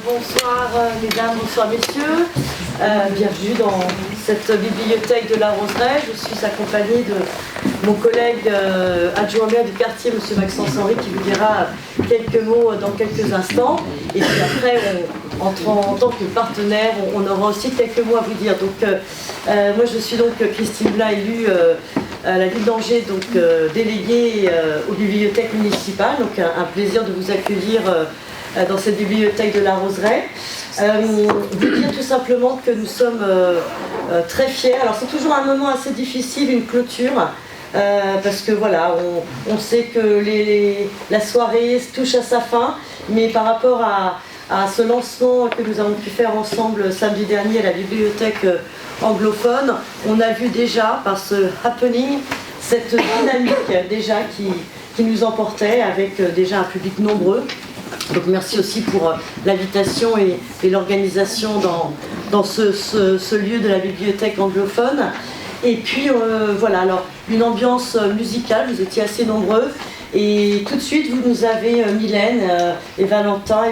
Bonsoir mesdames, bonsoir messieurs. Bienvenue dans cette bibliothèque de la Roseraie. Je suis accompagnée de mon collègue adjoint maire du quartier, M. Maxence Henry, qui vous dira quelques mots dans quelques instants. Et puis après, en tant que partenaire, on aura aussi quelques mots à vous dire. Donc, moi je suis donc Christine Blas, élue à la ville d'Angers, donc déléguée aux bibliothèques municipales. Donc un plaisir de vous accueillir dans cette bibliothèque de la Roseraie. Vous dire tout simplement que nous sommes très fiers. Alors c'est toujours un moment assez difficile, une clôture, parce que voilà, on sait que la soirée touche à sa fin, mais par rapport à ce lancement que nous avons pu faire ensemble samedi dernier à la bibliothèque anglophone, on a vu déjà par ce happening cette dynamique déjà qui nous emportait avec déjà un public nombreux. Donc merci aussi pour l'invitation et l'organisation dans ce lieu de la bibliothèque anglophone. Et puis voilà, alors une ambiance musicale, vous étiez assez nombreux. Et tout de suite, vous nous avez, Mylène et Valentin,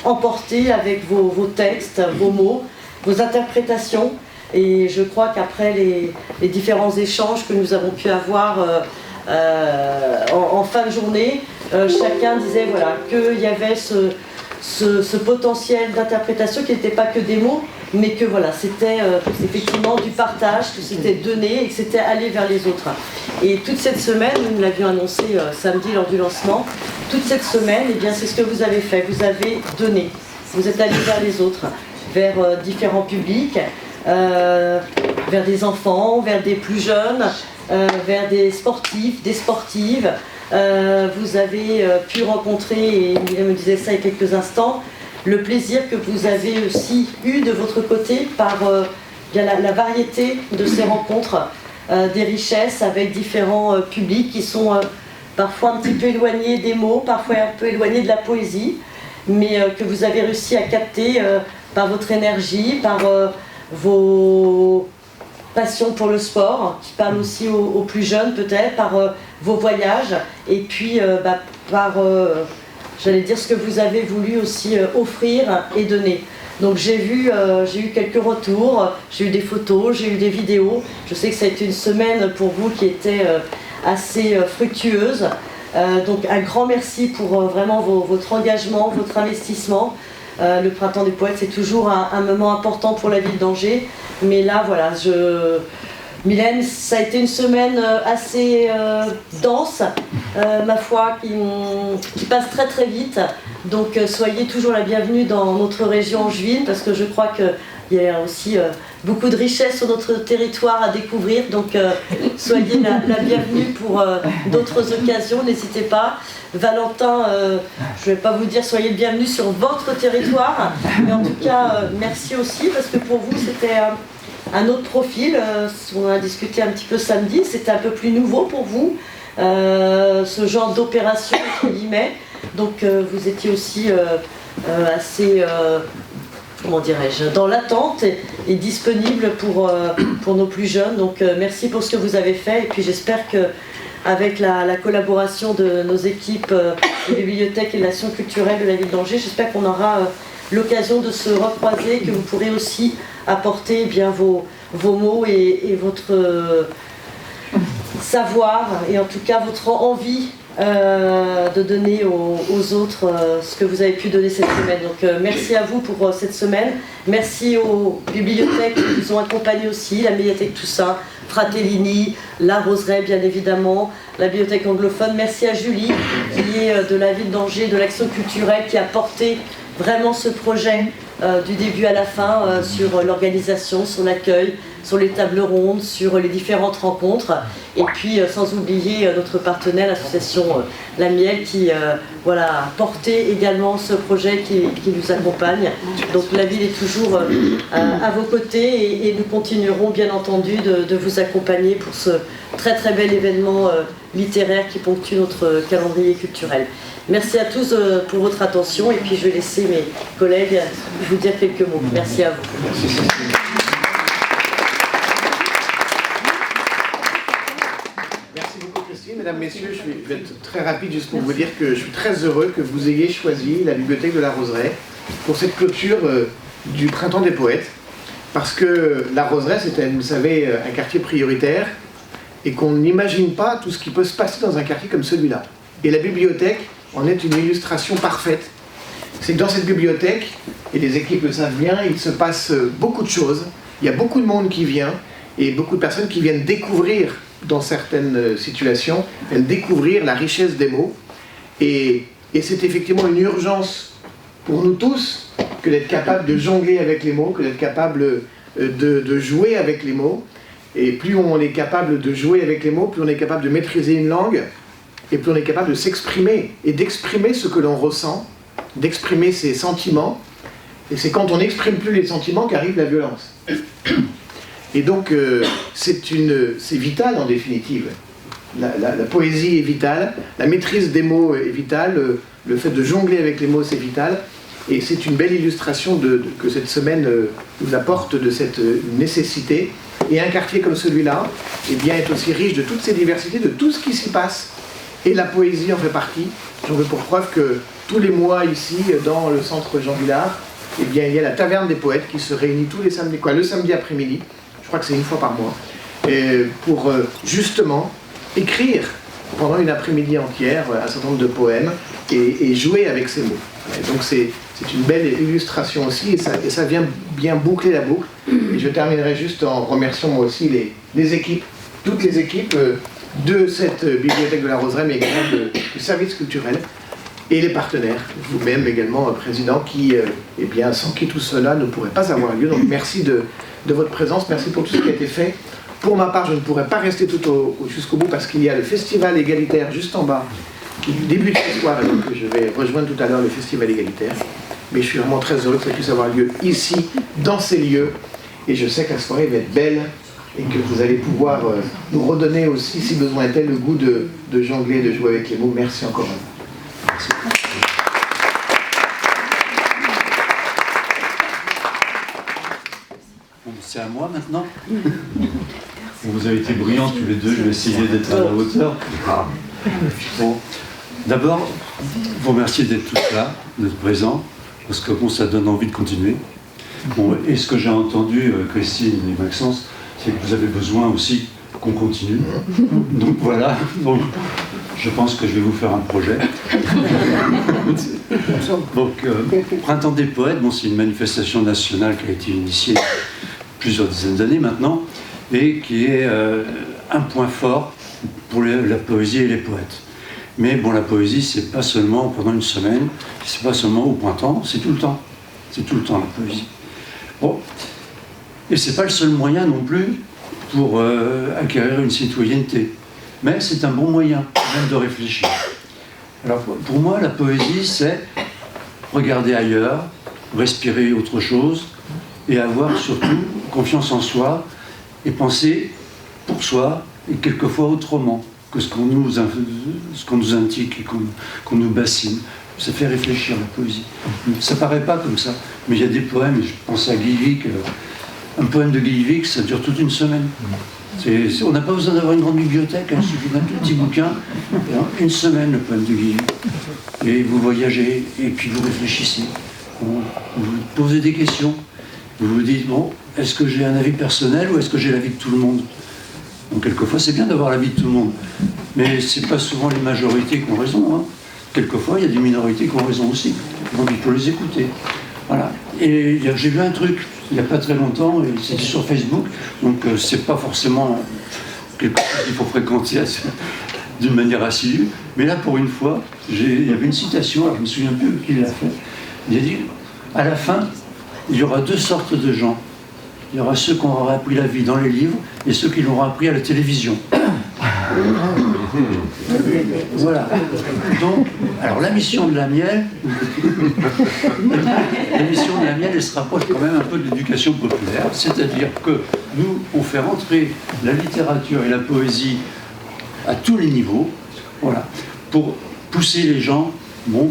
emportés avec vos textes, vos mots, vos interprétations. Et je crois qu'après les différents échanges que nous avons pu avoir en fin de journée, chacun disait voilà, qu'il y avait ce potentiel d'interprétation qui n'était pas que des mots, mais que voilà, c'était effectivement du partage, que c'était donner et que c'était aller vers les autres. Et toute cette semaine, nous l'avions annoncé samedi lors du lancement, toute cette semaine, c'est ce que vous avez fait, vous avez donné. Vous êtes allés vers les autres, vers différents publics, vers des enfants, vers des plus jeunes, vers des sportifs, des sportives. Vous avez pu rencontrer, et il me disait ça il y a quelques instants, le plaisir que vous avez aussi eu de votre côté par la variété de ces rencontres, des richesses avec différents publics qui sont parfois un petit peu éloignés des mots, parfois un peu éloignés de la poésie, mais que vous avez réussi à capter par votre énergie, par vos passions pour le sport, qui parle aussi aux plus jeunes peut-être, par vos voyages, et puis par, j'allais dire, ce que vous avez voulu aussi offrir et donner. Donc j'ai eu quelques retours, j'ai eu des photos, j'ai eu des vidéos. Je sais que ça a été une semaine pour vous qui était assez fructueuse. Donc un grand merci pour vraiment votre engagement, votre investissement. Le Printemps des Poètes, c'est toujours un moment important pour la ville d'Angers. Mais là, voilà, Mylène, ça a été une semaine assez dense, ma foi, qui passe très très vite. Donc soyez toujours la bienvenue dans notre région angevine, parce que je crois qu'il y a aussi beaucoup de richesses sur notre territoire à découvrir. Donc soyez la bienvenue pour d'autres occasions, n'hésitez pas. Valentin, je ne vais pas vous dire soyez le bienvenu sur votre territoire, mais en tout cas merci aussi, parce que pour vous c'était un autre profil, on a discuté un petit peu samedi, c'était un peu plus nouveau pour vous, ce genre d'opération entre guillemets, donc vous étiez aussi assez, comment dirais-je, dans l'attente et disponible pour nos plus jeunes, donc merci pour ce que vous avez fait, et puis j'espère que avec la collaboration de nos équipes de bibliothèque et de l'action culturelle de la ville d'Angers, j'espère qu'on aura l'occasion de se recroiser, que vous pourrez aussi apporter vos mots et votre savoir, et en tout cas votre envie de donner aux autres ce que vous avez pu donner cette semaine. Donc merci à vous pour cette semaine, merci aux bibliothèques qui vous ont accompagnés aussi, la médiathèque Toussaint, Fratellini, la Roseraie bien évidemment, la bibliothèque anglophone. Merci à Julie qui est de la ville d'Angers, de l'action culturelle, qui a porté vraiment ce projet du début à la fin sur l'organisation, sur l'accueil, sur les tables rondes, sur les différentes rencontres, et puis sans oublier notre partenaire, l'association La Miel, qui a porté également ce projet qui nous accompagne. Donc la ville est toujours à vos côtés, et nous continuerons bien entendu de vous accompagner pour ce très très bel événement littéraire qui ponctue notre calendrier culturel. Merci à tous pour votre attention, et puis je vais laisser mes collègues vous dire quelques mots. Merci à vous. Merci beaucoup Christine. Mesdames, Messieurs, je vais être très rapide juste pour vous dire que je suis très heureux que vous ayez choisi la bibliothèque de la Roseraie pour cette clôture du Printemps des Poètes, parce que la Roseraie, c'était, vous le savez, un quartier prioritaire, et qu'on n'imagine pas tout ce qui peut se passer dans un quartier comme celui-là. Et la bibliothèque en est une illustration parfaite. C'est que dans cette bibliothèque, et les équipes le savent bien, il se passe beaucoup de choses, il y a beaucoup de monde qui vient, et beaucoup de personnes qui viennent découvrir, dans certaines situations, viennent découvrir la richesse des mots, et c'est effectivement une urgence pour nous tous que d'être capable de jongler avec les mots, que d'être capable de jouer avec les mots. Et plus on est capable de jouer avec les mots, plus on est capable de maîtriser une langue, et plus on est capable de s'exprimer, et d'exprimer ce que l'on ressent, d'exprimer ses sentiments. Et c'est quand on n'exprime plus les sentiments qu'arrive la violence. Et donc, c'est vital en définitive. La poésie est vitale, la maîtrise des mots est vitale, le fait de jongler avec les mots c'est vital, et c'est une belle illustration que cette semaine nous apporte de cette nécessité. Et un quartier comme celui-là eh bien, est aussi riche de toutes ces diversités, de tout ce qui s'y passe, et la poésie en fait partie. J'en veux pour preuve que tous les mois ici, dans le centre Jean Vilar, eh bien, il y a la Taverne des Poètes qui se réunit tous les samedis, le samedi après-midi, je crois que c'est une fois par mois, pour justement écrire pendant une après-midi entière un certain nombre de poèmes et jouer avec ces mots. Et donc c'est une belle illustration aussi, et ça vient bien boucler la boucle. Et je terminerai juste en remerciant moi aussi les équipes, toutes les équipes de cette bibliothèque de la Roseraie, mais également du service culturel, et les partenaires, vous-même également, Président, qui, eh bien, sans qui tout cela ne pourrait pas avoir lieu. Donc merci de votre présence, merci pour tout ce qui a été fait. Pour ma part, je ne pourrais pas rester jusqu'au bout parce qu'il y a le festival égalitaire juste en bas qui débute ce soir, et donc je vais rejoindre tout à l'heure le festival égalitaire. Mais je suis vraiment très heureux que ça puisse avoir lieu ici, dans ces lieux, et je sais que la soirée va être belle et que vous allez pouvoir nous redonner aussi, si besoin était, le goût de jongler, de jouer avec les mots. Merci encore à vous. Merci. Bon, c'est à moi maintenant. Vous avez été brillants tous les deux, je vais essayer d'être à la hauteur. Bon. D'abord, vous remercier d'être tous là, d'être présents, parce que bon, ça donne envie de continuer. Bon, et ce que j'ai entendu, Christine et Maxence, c'est que vous avez besoin aussi qu'on continue. Donc voilà, donc, je pense que je vais vous faire un projet. Donc, Printemps des Poètes, bon, c'est une manifestation nationale qui a été initiée plusieurs dizaines d'années maintenant, et qui est un point fort pour la poésie et les poètes. Mais bon, la poésie, c'est pas seulement pendant une semaine, c'est pas seulement au printemps, c'est tout le temps. C'est tout le temps la poésie. Bon, et c'est pas le seul moyen non plus pour acquérir une citoyenneté. Mais c'est un bon moyen même de réfléchir. Alors pour moi, la poésie, c'est regarder ailleurs, respirer autre chose, et avoir surtout confiance en soi, et penser pour soi, et quelquefois autrement que ce qu'on nous indique et qu'on nous bassine. Ça fait réfléchir la poésie. Ça paraît pas comme ça, mais il y a des poèmes, je pense à Guillevic, un poème de Guillevic, ça dure toute une semaine. On n'a pas besoin d'avoir une grande bibliothèque, il suffit d'un tout petit bouquin, et en une semaine le poème de Guillevic. Et vous voyagez, et puis vous réfléchissez, vous posez des questions, vous vous dites, bon, est-ce que j'ai un avis personnel ou est-ce que j'ai l'avis de tout le monde? Donc quelquefois c'est bien d'avoir l'avis de tout le monde, mais c'est pas souvent les majorités qui ont raison, hein. Quelquefois il y a des minorités qui ont raison aussi, donc il faut les écouter. Voilà. Et j'ai vu un truc il n'y a pas très longtemps, et c'était sur Facebook, donc c'est pas forcément quelque chose qu'il faut fréquenter d'une manière assidue, mais là pour une fois, il y avait une citation, alors je ne me souviens plus qui l'a fait, il a dit, à la fin, il y aura deux sortes de gens. Il y aura ceux qui auront appris la vie dans les livres et ceux qui l'auront appris à la télévision. Voilà. Donc, alors la mission de la miel, elle se rapproche quand même un peu de l'éducation populaire, c'est-à-dire que nous, on fait rentrer la littérature et la poésie à tous les niveaux, voilà, pour pousser les gens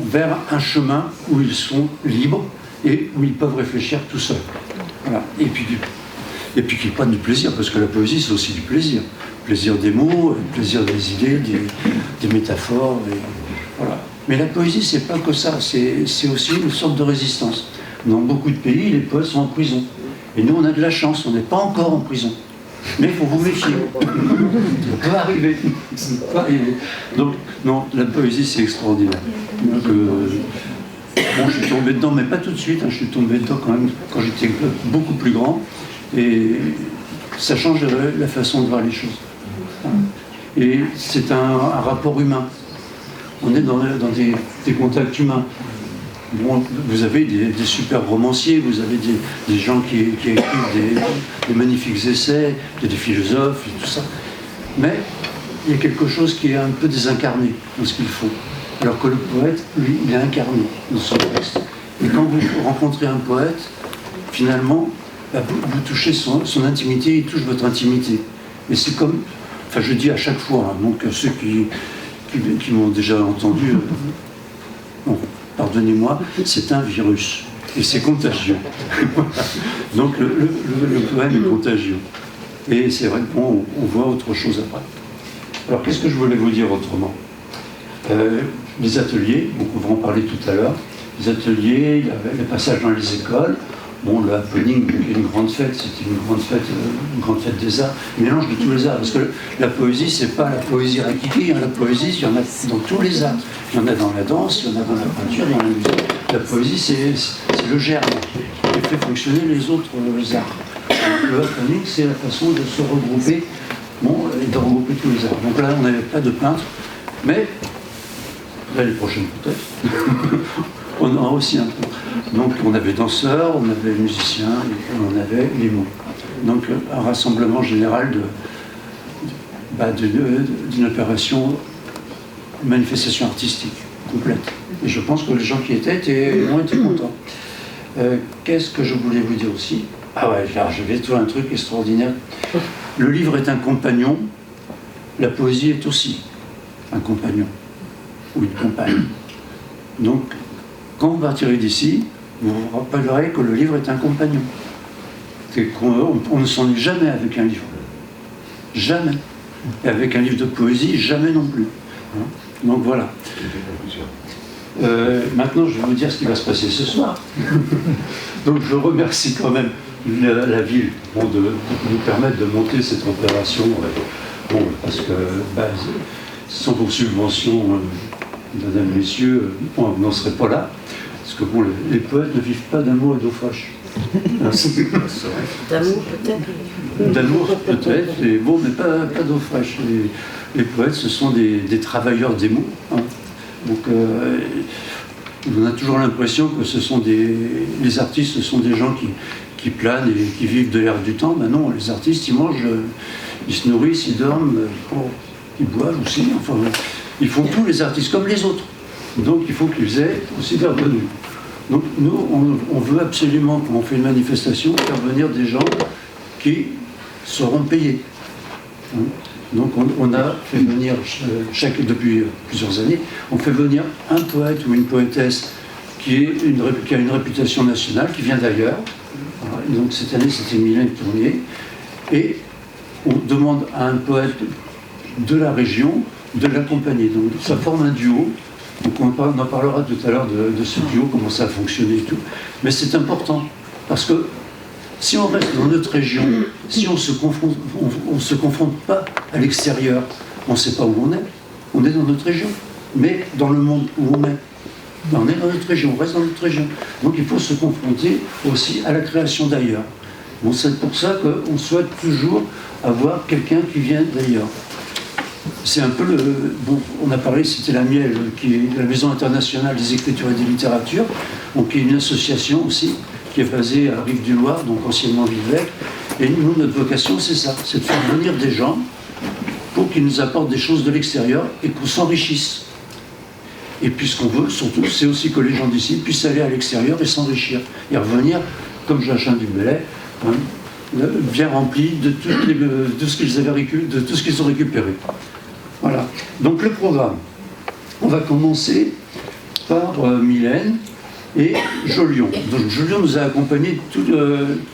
vers un chemin où ils sont libres et où ils peuvent réfléchir tout seuls. Voilà. Et puis qu'ils prennent du plaisir, parce que la poésie c'est aussi du plaisir. Plaisir des mots, plaisir des idées, des métaphores. Et voilà. Mais la poésie, c'est pas que ça, c'est aussi une sorte de résistance. Dans beaucoup de pays, les poètes sont en prison. Et nous, on a de la chance, on n'est pas encore en prison. Mais il faut vous méfier. Ça peut arriver. Ça peut arriver. Donc, non, la poésie, c'est extraordinaire. Donc, bon, je suis tombé dedans, mais pas tout de suite. Je suis tombé dedans quand même quand j'étais beaucoup plus grand. Et ça change la façon de voir les choses. Et c'est un rapport humain. On est dans des contacts humains. Bon, vous avez des super romanciers, vous avez des gens qui écrivent des magnifiques essais, des philosophes, et tout ça. Mais il y a quelque chose qui est un peu désincarné dans ce qu'ils font. Alors que le poète, lui, il est incarné dans son texte. Et quand vous rencontrez un poète, finalement, vous touchez son intimité, il touche votre intimité. Et c'est comme, enfin je dis à chaque fois, hein, donc ceux qui m'ont déjà entendu, bon, pardonnez-moi, c'est un virus. Et c'est contagieux. Donc le poème est contagieux. Et c'est vrai qu'on voit autre chose après. Alors qu'est-ce que je voulais vous dire autrement ? Les ateliers, donc on va en parler tout à l'heure. Les ateliers, il y avait les passages dans les écoles. Bon, le happening, une grande fête, c'était une grande fête des arts, mélange de tous les arts, parce que la poésie, c'est pas la poésie raquille, hein. La poésie, il y en a dans tous les arts. Il y en a dans la danse, il y en a dans la peinture, dans la musique. La poésie, c'est le germe qui fait fonctionner les autres arts. Le happening, c'est la façon de se regrouper, bon, et de regrouper tous les arts. Donc là, on n'avait pas de peintre, mais l'année prochaine peut-être. On aura aussi un peu. Donc on avait danseurs, on avait musiciens, et on avait les mots. Donc un rassemblement général d'une opération, une manifestation artistique complète. Et je pense que les gens qui ont été contents. Qu'est-ce que je voulais vous dire aussi ? Ah ouais, là, je vais trouver un truc extraordinaire. Le livre est un compagnon, la poésie est aussi un compagnon, ou une compagne. Donc, quand vous partirez d'ici, vous vous rappellerez que le livre est un compagnon. On ne s'ennuie jamais avec un livre. Jamais. Et avec un livre de poésie, jamais non plus. Donc voilà. Maintenant, je vais vous dire ce qui va se passer ce soir. Donc je remercie quand même la ville de nous permettre de monter cette opération. Bon, parce que sans vos subventions, mesdames, messieurs, on n'en serait pas là. Parce que bon, les poètes ne vivent pas d'amour et d'eau fraîche. D'amour peut-être. D'amour peut-être, et bon, mais pas d'eau fraîche. Les poètes, ce sont des travailleurs des mots. Hein. Donc, on a toujours l'impression que les artistes, ce sont des gens qui planent et qui vivent de l'air du temps. Ben non, les artistes, ils mangent, ils se nourrissent, ils dorment, ils boivent aussi. Enfin, ils font tout, les artistes, comme les autres. Donc il faut qu'ils aient aussi des revenus. Donc nous, on veut absolument, quand on fait une manifestation, faire venir des gens qui seront payés. Donc on a fait venir, depuis plusieurs années, on fait venir un poète ou une poétesse qui a une réputation nationale, qui vient d'ailleurs. Voilà. Donc cette année, c'était Mylène Tournier. Et on demande à un poète de la région de l'accompagner. Donc ça forme un duo. Donc on en parlera tout à l'heure de ce duo, comment ça a fonctionné et tout. Mais c'est important, parce que si on reste dans notre région, si on ne se confronte pas à l'extérieur, on ne sait pas où on est. On est dans notre région. Mais dans le monde où on est dans notre région, on reste dans notre région. Donc il faut se confronter aussi à la création d'ailleurs. Bon, c'est pour ça qu'on souhaite toujours avoir quelqu'un qui vient d'ailleurs. C'est un peu bon, on a parlé, c'était la Miel, qui est la Maison internationale des écritures et des littératures, donc qui est une association aussi, qui est basée à Rive-du-Loir, donc anciennement Villevêque. Et nous, notre vocation, c'est ça, c'est de faire venir des gens pour qu'ils nous apportent des choses de l'extérieur et qu'on s'enrichisse. Et puis ce qu'on veut, surtout, c'est aussi que les gens d'ici puissent aller à l'extérieur et s'enrichir, et revenir, comme Joachim du Bellay, bien remplis de tout ce qu'ils ont récupéré. Voilà. Donc le programme. On va commencer par Mylène et Jolion. Donc Jolion nous a accompagnés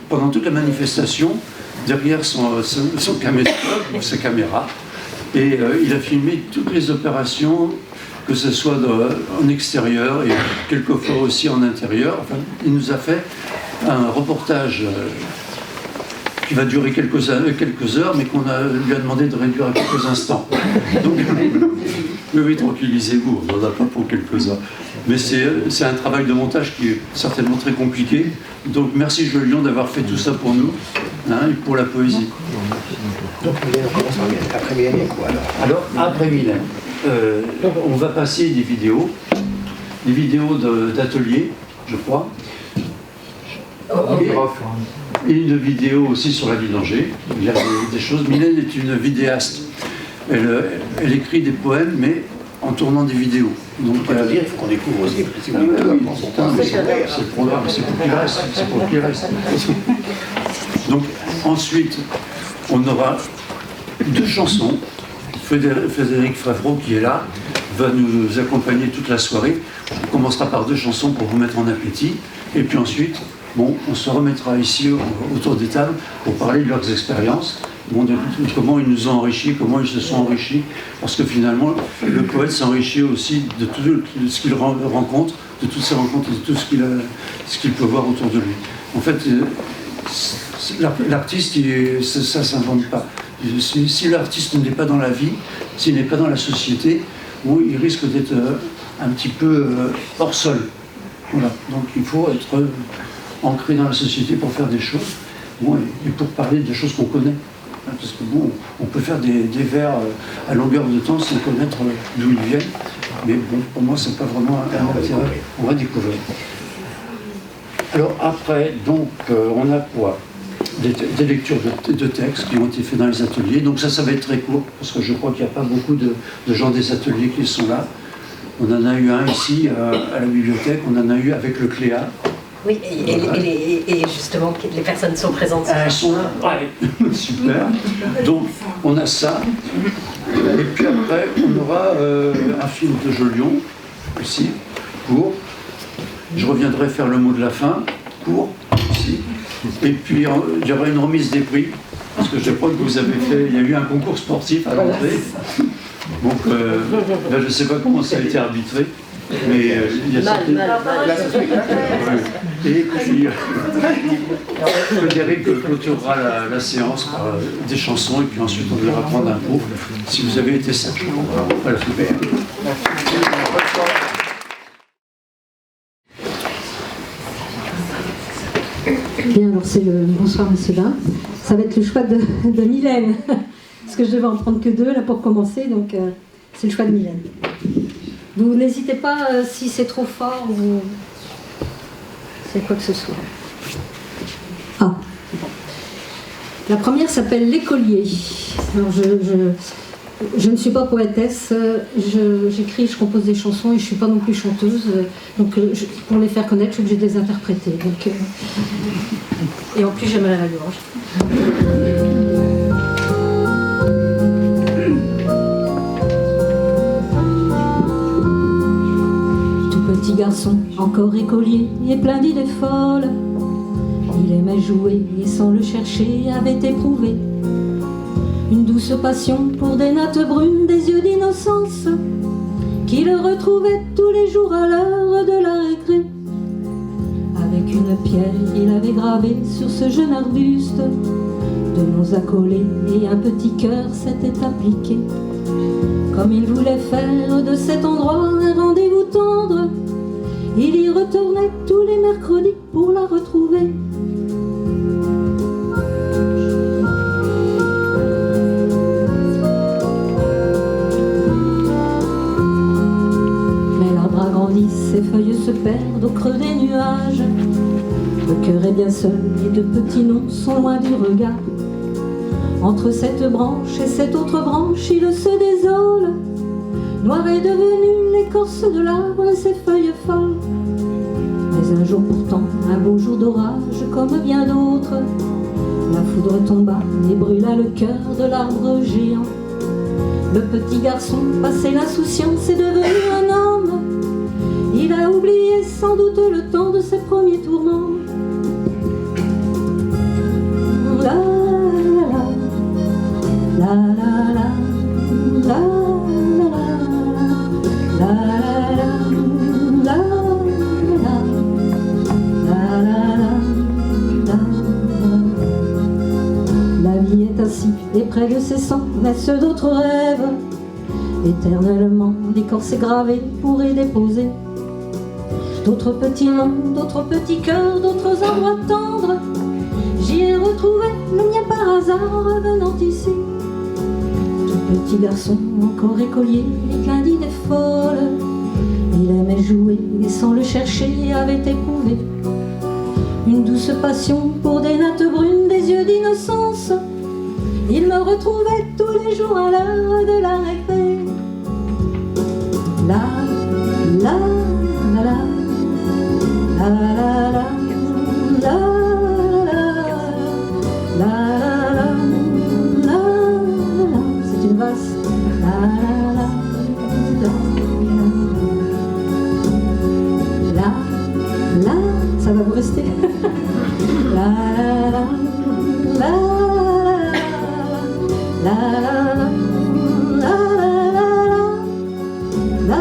pendant toute la manifestation, derrière sa caméra. Et il a filmé toutes les opérations que ce soit en extérieur et quelquefois aussi en intérieur. Enfin, il nous a fait un reportage qui va durer quelques heures, mais qu'on lui a demandé de réduire à quelques instants. Donc, oui, tranquillisez-vous, on n'en a pas pour quelques heures. Mais c'est un travail de montage qui est certainement très compliqué. Donc merci Jolion d'avoir fait tout ça pour nous, et pour la poésie. Donc Mylène, on commence par Mylène. Après Mylène, il y a quoi alors? Après Mylène, on va passer des vidéos d'atelier, je crois. Et une vidéo aussi sur la vie d'Angers. Il y a des choses. Mylène est une vidéaste. Elle écrit des poèmes, mais en tournant des vidéos. Donc, il faut qu'on découvre aussi. C'est le programme, c'est pour qu'il reste. Donc, ensuite, on aura 2 chansons. Frédéric Favreau, qui est là, va nous accompagner toute la soirée. On commencera par 2 chansons pour vous mettre en appétit. Et puis ensuite, on se remettra ici autour des tables pour parler de leurs expériences, de comment ils nous ont enrichis, comment ils se sont enrichis, parce que finalement, le poète s'enrichit aussi de tout ce qu'il rencontre, de toutes ses rencontres, de tout ce qu'il peut voir autour de lui. En fait, l'artiste, ça ne s'invente pas. Si l'artiste n'est pas dans la vie, s'il n'est pas dans la société, il risque d'être un petit peu hors sol. Voilà. Donc il faut être ancré dans la société pour faire des choses, et pour parler de choses qu'on connaît. Parce que on peut faire des vers à longueur de temps sans connaître d'où ils viennent, mais pour moi c'est pas vraiment un intérêt. On va découvrir. Alors après, donc on a quoi? Des lectures de textes qui ont été faits dans les ateliers. Donc ça va être très court, parce que je crois qu'il n'y a pas beaucoup de gens des ateliers qui sont là. On en a eu un ici à la bibliothèque, on en a eu avec le Cléa. Oui, et justement, les personnes sont présentes. Elles sont là, ouais. Super. Donc, on a ça. Et puis après, on aura un film de Jolion, ici, court. Je reviendrai faire le mot de la fin, court, ici. Et puis, il y aura une remise des prix, parce que je crois que vous avez fait, il y a eu un concours sportif à l'entrée. Donc, je ne sais pas comment ça a été arbitré. Mais il y a et puis Frédéric clôturera la séance par des chansons, et puis ensuite on ira prendre un pot si vous avez été sage. Voilà, super. Bien, alors c'est le bonsoir monsieur là. Ça va être le choix de Mylène, parce que je devais en prendre que 2 là pour commencer, donc c'est le choix de Mylène. Vous n'hésitez pas si c'est trop fort ou c'est quoi que ce soit. Ah, bon. La première s'appelle L'écolier. Alors je ne suis pas poétesse, j'écris, je compose des chansons et je ne suis pas non plus chanteuse. Donc pour les faire connaître, je suis obligée de les interpréter. Donc, et en plus j'ai mal à la gorge. Petit garçon, encore écolier et plein d'idées folles, il aimait jouer et sans le chercher avait éprouvé une douce passion pour des nattes brunes, des yeux d'innocence qui le retrouvaient tous les jours à l'heure de la récré. Avec une pierre, il avait gravé sur ce jeune arbuste 2 mots accolés et un petit cœur s'était appliqué. Comme il voulait faire de cet endroit un rendez-vous tendre, il y retournait tous les mercredis pour la retrouver. Mais l'arbre agrandit, ses feuilles se perdent au creux des nuages. Le cœur est bien seul et de petits noms sont loin du regard. Entre cette branche et cette autre branche, il se désole. Noire est devenue l'écorce de l'arbre et ses feuilles folles. Mais un jour pourtant, un beau jour d'orage, comme bien d'autres, la foudre tomba et brûla le cœur de l'arbre géant. Le petit garçon, passé l'insouciance, est devenu un homme. Il a oublié sans doute le temps de ses premiers tourments. La la la la la la la la la. et près de ses sangs naissent d'autres rêves. Éternellement, l'écorce s'est gravée pour y déposer d'autres petits noms, d'autres petits cœurs, d'autres endroits tendres. J'y ai retrouvé le mien par hasard revenant ici. Tout petit garçon, encore écolier, et plein d'idées folles. Il aimait jouer et sans le chercher avait éprouvé une douce passion pour des nattes brunes, des yeux d'innocence. Il me retrouvait tous les jours à l'heure de la récré. La, la, la, la, la, la, la, la, la, la, la, c'est une valse. La, la, la, la, ça va vous rester. La, la, la, la, la, la.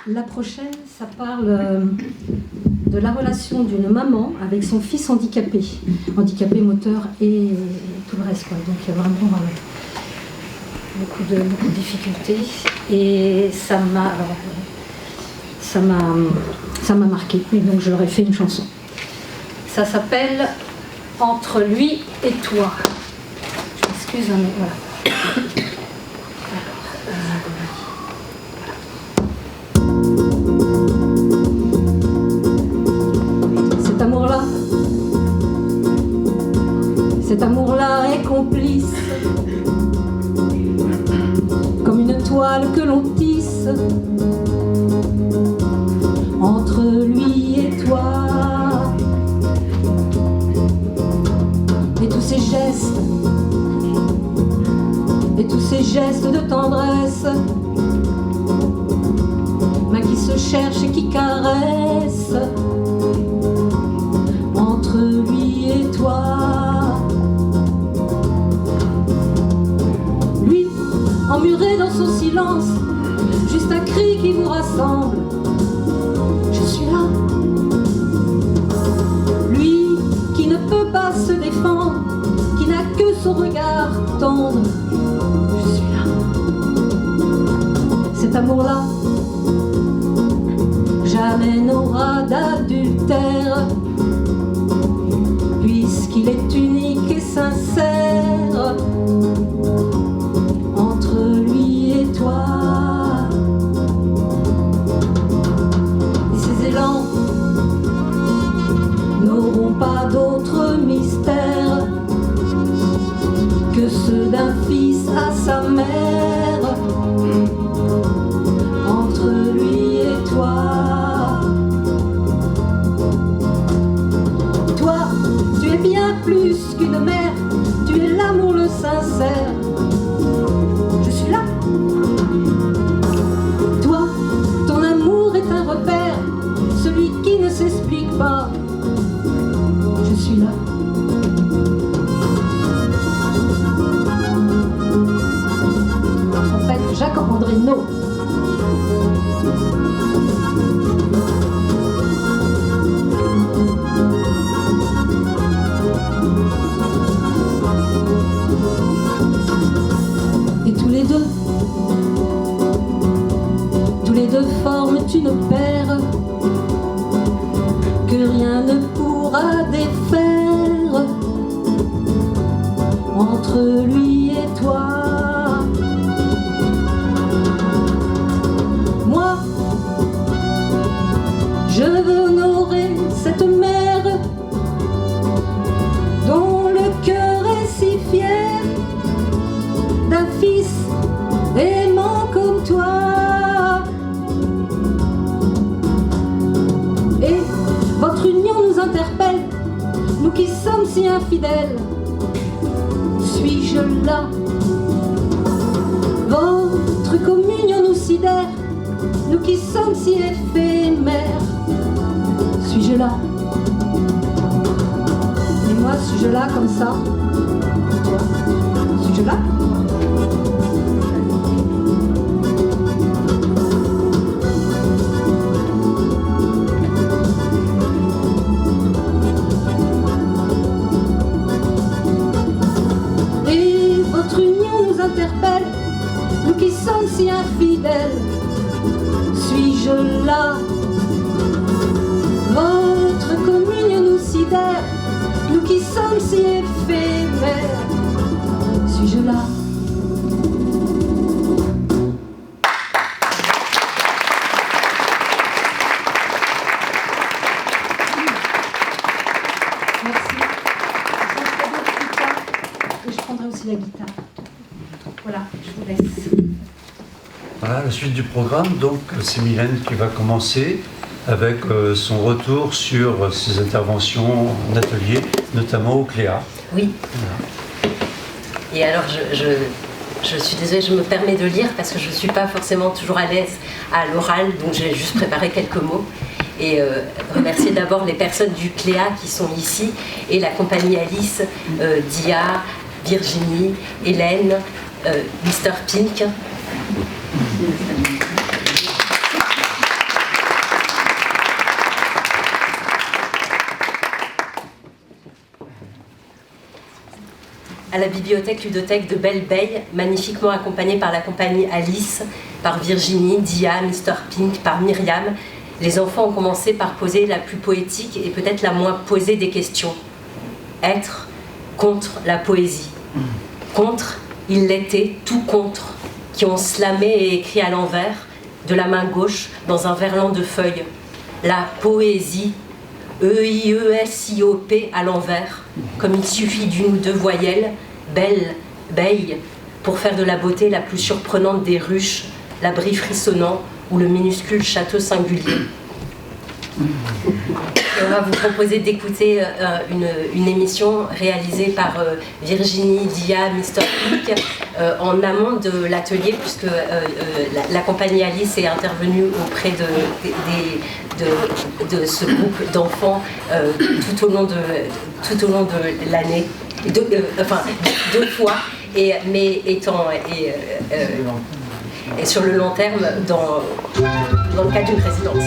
La prochaine, ça parle de la relation d'une maman avec son fils handicapé moteur et tout le reste, quoi. Donc il y a vraiment beaucoup de difficultés et ça m'a marqué. Et donc je leur ai fait une chanson. Ça s'appelle Entre lui et toi. Je m'excuse, mais voilà. Cet amour-là est complice, comme une toile que l'on tisse, entre lui et toi. Et tous ces gestes de tendresse, mains qui se cherchent et qui caressent, entre lui et toi. Emmuré dans son silence, juste un cri qui vous rassemble. Je suis là. Lui qui ne peut pas se défendre, qui n'a que son regard tendre. Je suis là. Cet amour-là jamais n'aura d'adultère, puisqu'il est unique et sincère. Et ces élans n'auront pas d'autre mystère que ceux d'un fils à sa mère. Entre lui et toi. Toi, tu es bien plus qu'une mère, tu es l'amour le sincère. Je suis là. Toi, ton amour est un repère, celui qui ne s'explique pas. Je suis là. Trompette Jacques-André No. Et tous les deux forment une paire que rien ne pourra défaire entre lui et toi. Moi, je veux honorer cette mère dont le cœur est si fier d'un fils aimant comme toi. Et votre union nous interpelle, nous qui sommes si infidèles. Suis-je là? Votre communion nous sidère, nous qui sommes si éphémères. Suis-je là? Et moi, suis-je là comme ça? Toi, suis-je là? Et votre union nous interpelle, nous qui sommes si infidèles. Suis-je là? Votre communion nous sidère, nous qui sommes si éphémères. Suis-je là? Merci. Et je prendrai aussi la guitare. Voilà, je vous laisse. Voilà la suite du programme. Donc c'est Mylène qui va commencer avec son retour sur ses interventions en atelier, notamment au Cléa. Oui. Et alors, je suis désolée, je me permets de lire parce que je ne suis pas forcément toujours à l'aise à l'oral, donc j'ai juste préparé quelques mots. Et remercier d'abord les personnes du Cléa qui sont ici, et la compagnie Alice, Dia, Virginie, Hélène, Mr. Pink. À la bibliothèque ludothèque de Belle-Beille, magnifiquement accompagnée par la compagnie Alice, par Virginie, Dia, Mr. Pink, par Myriam, les enfants ont commencé par poser la plus poétique et peut-être la moins posée des questions. Être contre la poésie. Contre, il l'était, tout contre, qui ont slamé et écrit à l'envers, de la main gauche, dans un verlan de feuilles. La poésie, E-I-E-S-I-O-P à l'envers, comme il suffit d'une ou deux voyelles, belle, beille, pour faire de la beauté la plus surprenante des ruches, l'abri frissonnant ou le minuscule château singulier. Et on va vous proposer d'écouter une émission réalisée par Virginie, Dia, Mr. Pink en amont de l'atelier, puisque la compagnie Alice est intervenue auprès de ce groupe d'enfants tout au long de l'année, enfin 2 fois, mais étant et sur le long terme dans le cadre d'une résidence.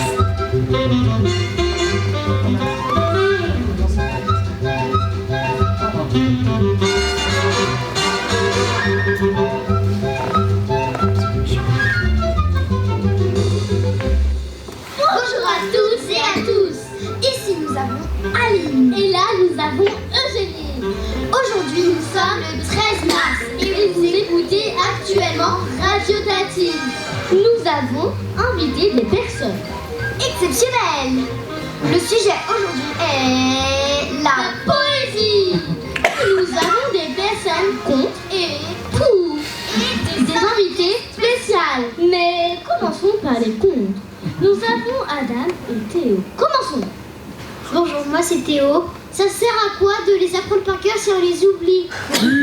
Bonjour à tous et à tous. Ici nous avons Aline et là nous avons Eugénie. Aujourd'hui nous sommes le 13 mars et vous écoutez actuellement Radio Tatine. Nous avons invité des personnes exceptionnelles. Le sujet aujourd'hui est la poésie. Nous avons des personnes contre et pour et des invités spéciales. Mais commençons par les contes. Nous avons Adam et Théo. Commençons. Bonjour, moi c'est Théo. Ça sert à quoi de les apprendre par cœur si on les oublie?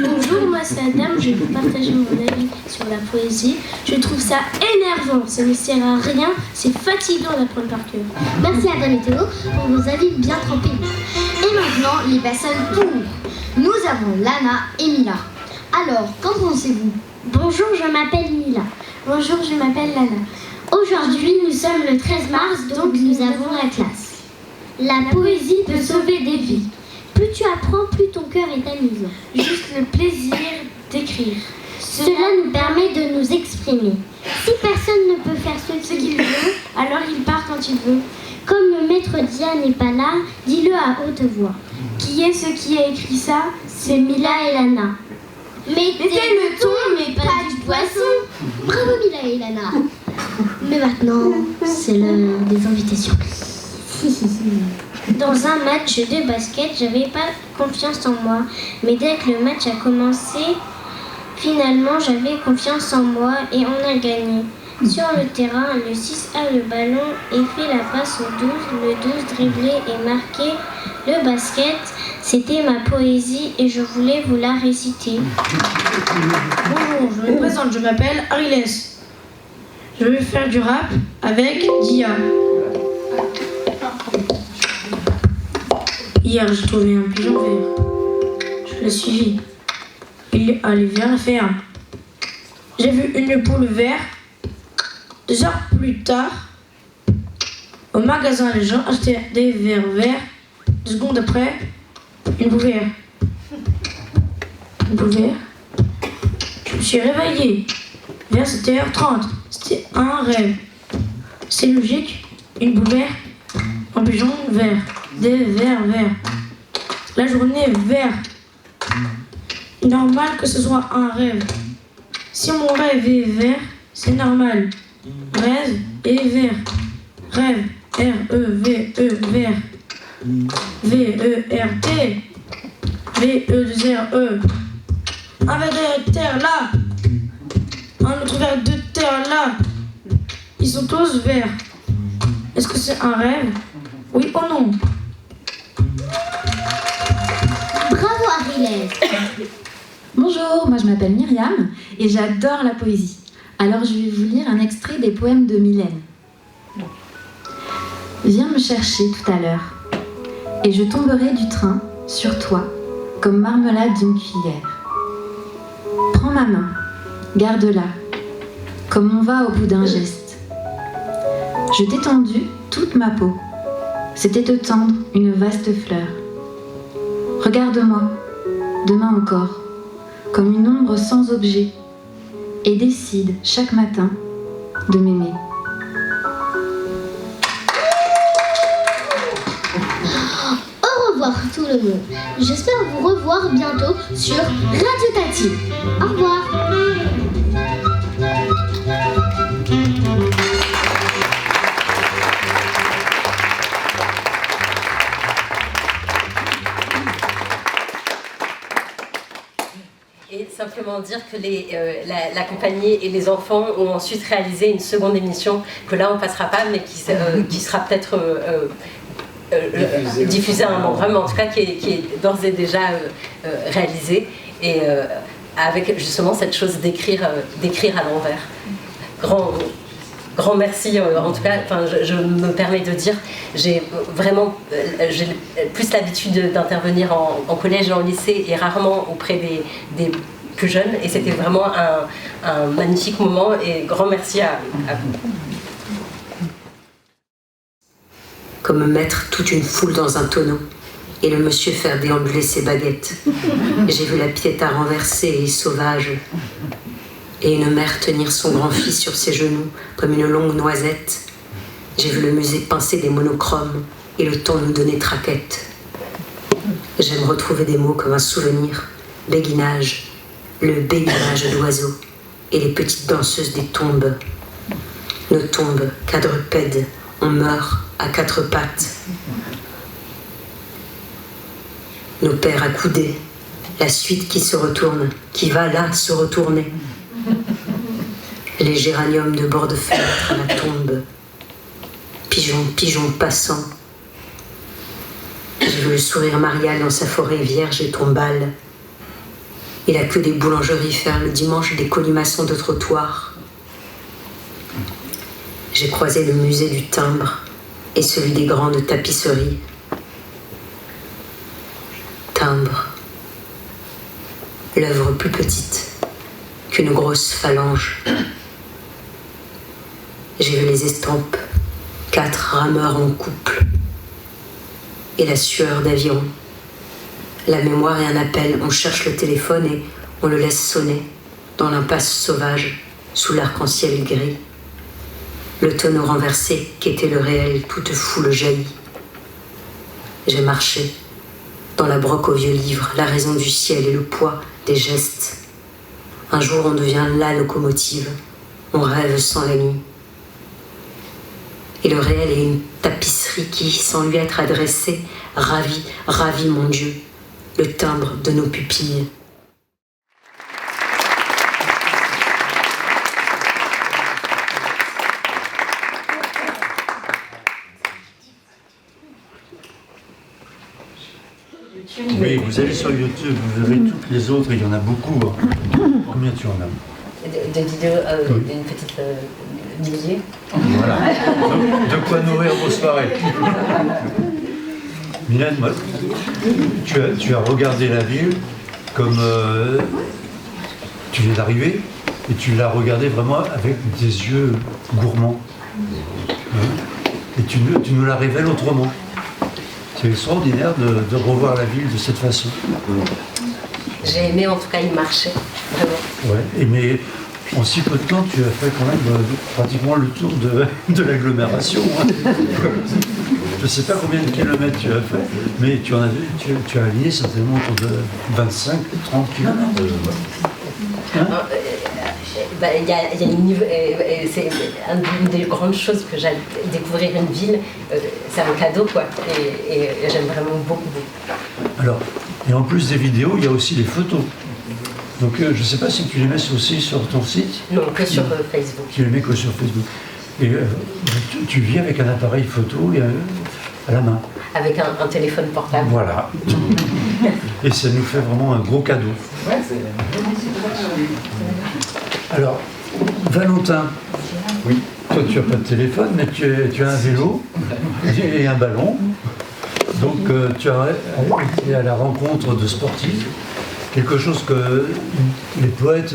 Bonjour, moi c'est Adam, je vais vous partager mon avis sur la poésie. Je trouve ça énervant, ça ne sert à rien, c'est fatigant d'apprendre par cœur. Merci Adam et Théo pour vos avis bien trempés. Et maintenant, les personnes pour. Nous avons Lana et Mila. Alors, qu'en pensez-vous? Bonjour, je m'appelle Mila. Bonjour, je m'appelle Lana. Aujourd'hui, nous sommes le 13 mars, donc nous avons la classe. La poésie peut sauver des vies. Plus tu apprends, plus ton cœur est amusant. Juste le plaisir d'écrire. Cela nous permet de nous exprimer. Si personne ne peut faire ce qu'il veut, Alors il part quand il veut. comme le maître Dia n'est pas là, dis-le à haute voix. Qui est ce qui a écrit ça? C'est Mila et Lana. Mettez le thon, mais pas du poisson. Bravo Mila et Lana. Mais maintenant, c'est l'heure des invités surprises. Dans un match de basket, j'avais pas confiance en moi. Mais dès que le match a commencé, finalement j'avais confiance en moi et on a gagné. Sur le terrain, le 6 a le ballon et fait la passe au 12. Le 12 dribblé et marqué Le basket, c'était ma poésie et je voulais vous la réciter. Bonjour, je me présente, je m'appelle Ariles. Je vais faire du rap avec Dia. Hier, j'ai trouvé un pigeon vert. Je l'ai suivi. Il est allé vers la ferme. J'ai vu une poule verte. 2 heures plus tard, au magasin, les gens achetaient des verres verts. 2 secondes après, une poule verte. Une poule verte. Je me suis réveillée. Vers 7h30. C'était un rêve. C'est logique. Une poule verte, un pigeon vert. Des vers verts. La journée vert. Normal que ce soit un rêve. Si mon rêve est vert, c'est normal. Rêve est vert. Rêve. R-E-V-E, vert. V-E-R-T. V-E-2-R-E. Un verre de terre là. Un autre verre de terre là. Ils sont tous verts. Est-ce que c'est un rêve? Oui ou non? Bravo Ariel. Bonjour, moi je m'appelle Myriam et j'adore la poésie. Alors je vais vous lire un extrait des poèmes de Mylène. Viens me chercher tout à l'heure et je tomberai du train sur toi comme marmelade d'une cuillère. Prends ma main, garde-la, comme on va au bout d'un geste. Je t'ai tendu toute ma peau, c'était te tendre une vaste fleur. Regarde-moi, demain encore, comme une ombre sans objet, et décide chaque matin de m'aimer. Au revoir tout le monde. J'espère vous revoir bientôt sur Radio Tati. Au revoir. Et simplement dire que la compagnie et les enfants ont ensuite réalisé une seconde émission que là on passera pas, mais qui sera peut-être diffusée à un moment, vraiment en tout cas qui est d'ores et déjà réalisée, et avec justement cette chose d'écrire à l'envers. Grand merci, en tout cas, je me permets de dire, j'ai plus l'habitude d'intervenir en collège et en lycée et rarement auprès des plus jeunes, et c'était vraiment un magnifique moment, et grand merci à vous. Comme mettre toute une foule dans un tonneau et le monsieur faire déambuler ses baguettes. J'ai vu la Pietà renversée et sauvage, et une mère tenir son grand-fils sur ses genoux comme une longue noisette. J'ai vu le musée pincer des monochromes et le temps nous donner traquette. J'aime retrouver des mots comme un souvenir, béguinage, le béguinage d'oiseaux et les petites danseuses des tombes. Nos tombes, quadrupèdes, on meurt à 4 pattes. Nos pères accoudés, la suite qui se retourne, qui va là se retourner. Les géraniums de bord de fenêtre à la tombe. Pigeon passant. J'ai vu le sourire marial dans sa forêt vierge et tombale. Et la queue des boulangeries faire le dimanche des colimaçons de trottoir. J'ai croisé le musée du timbre et celui des grandes tapisseries. Timbre. L'œuvre plus petite qu'une grosse phalange. J'ai vu les estampes, 4 rameurs en couple, et la sueur d'aviron. La mémoire et un appel, on cherche le téléphone et on le laisse sonner dans l'impasse sauvage, sous l'arc-en-ciel gris. Le tonneau renversé, qu'était le réel, toute foule jaillit. J'ai marché, dans la broque aux vieux livres, la raison du ciel et le poids des gestes. Un jour on devient la locomotive, on rêve sans la nuit. Et le réel est une tapisserie qui, sans lui être adressée, ravit mon Dieu, le timbre de nos pupilles. Oui, vous allez sur YouTube, vous verrez toutes les autres, il y en a beaucoup. Combien tu en as? De vidéos d'une petite millier. Voilà. De quoi nourrir vos soirées. Mylène, tu as regardé la ville comme tu viens d'arriver et tu l'as regardée vraiment avec des yeux gourmands. Et tu nous la révèles autrement. C'est extraordinaire de revoir la ville de cette façon. J'ai aimé, en tout cas, il marchait, vraiment. Ouais, mais en si peu de temps, tu as fait quand même pratiquement le tour de l'agglomération. Hein. Je ne sais pas combien de kilomètres tu as fait, mais tu as aligné certainement autour de 25-30 kilomètres. Il y a c'est une des grandes choses que j'ai découvrir une ville, c'est un cadeau quoi, et j'aime vraiment beaucoup. Alors, et en plus des vidéos, il y a aussi les photos. Donc je ne sais pas si tu les mets aussi sur ton site. Non, que sur Facebook. Tu les mets que sur Facebook. Et tu vis avec un appareil photo à la main. Avec un téléphone portable. Voilà. Et ça nous fait vraiment un gros cadeau. Alors, Valentin, oui. Toi tu n'as pas de téléphone, mais tu as un vélo et un ballon. Donc tu as été à la rencontre de sportifs, quelque chose que les poètes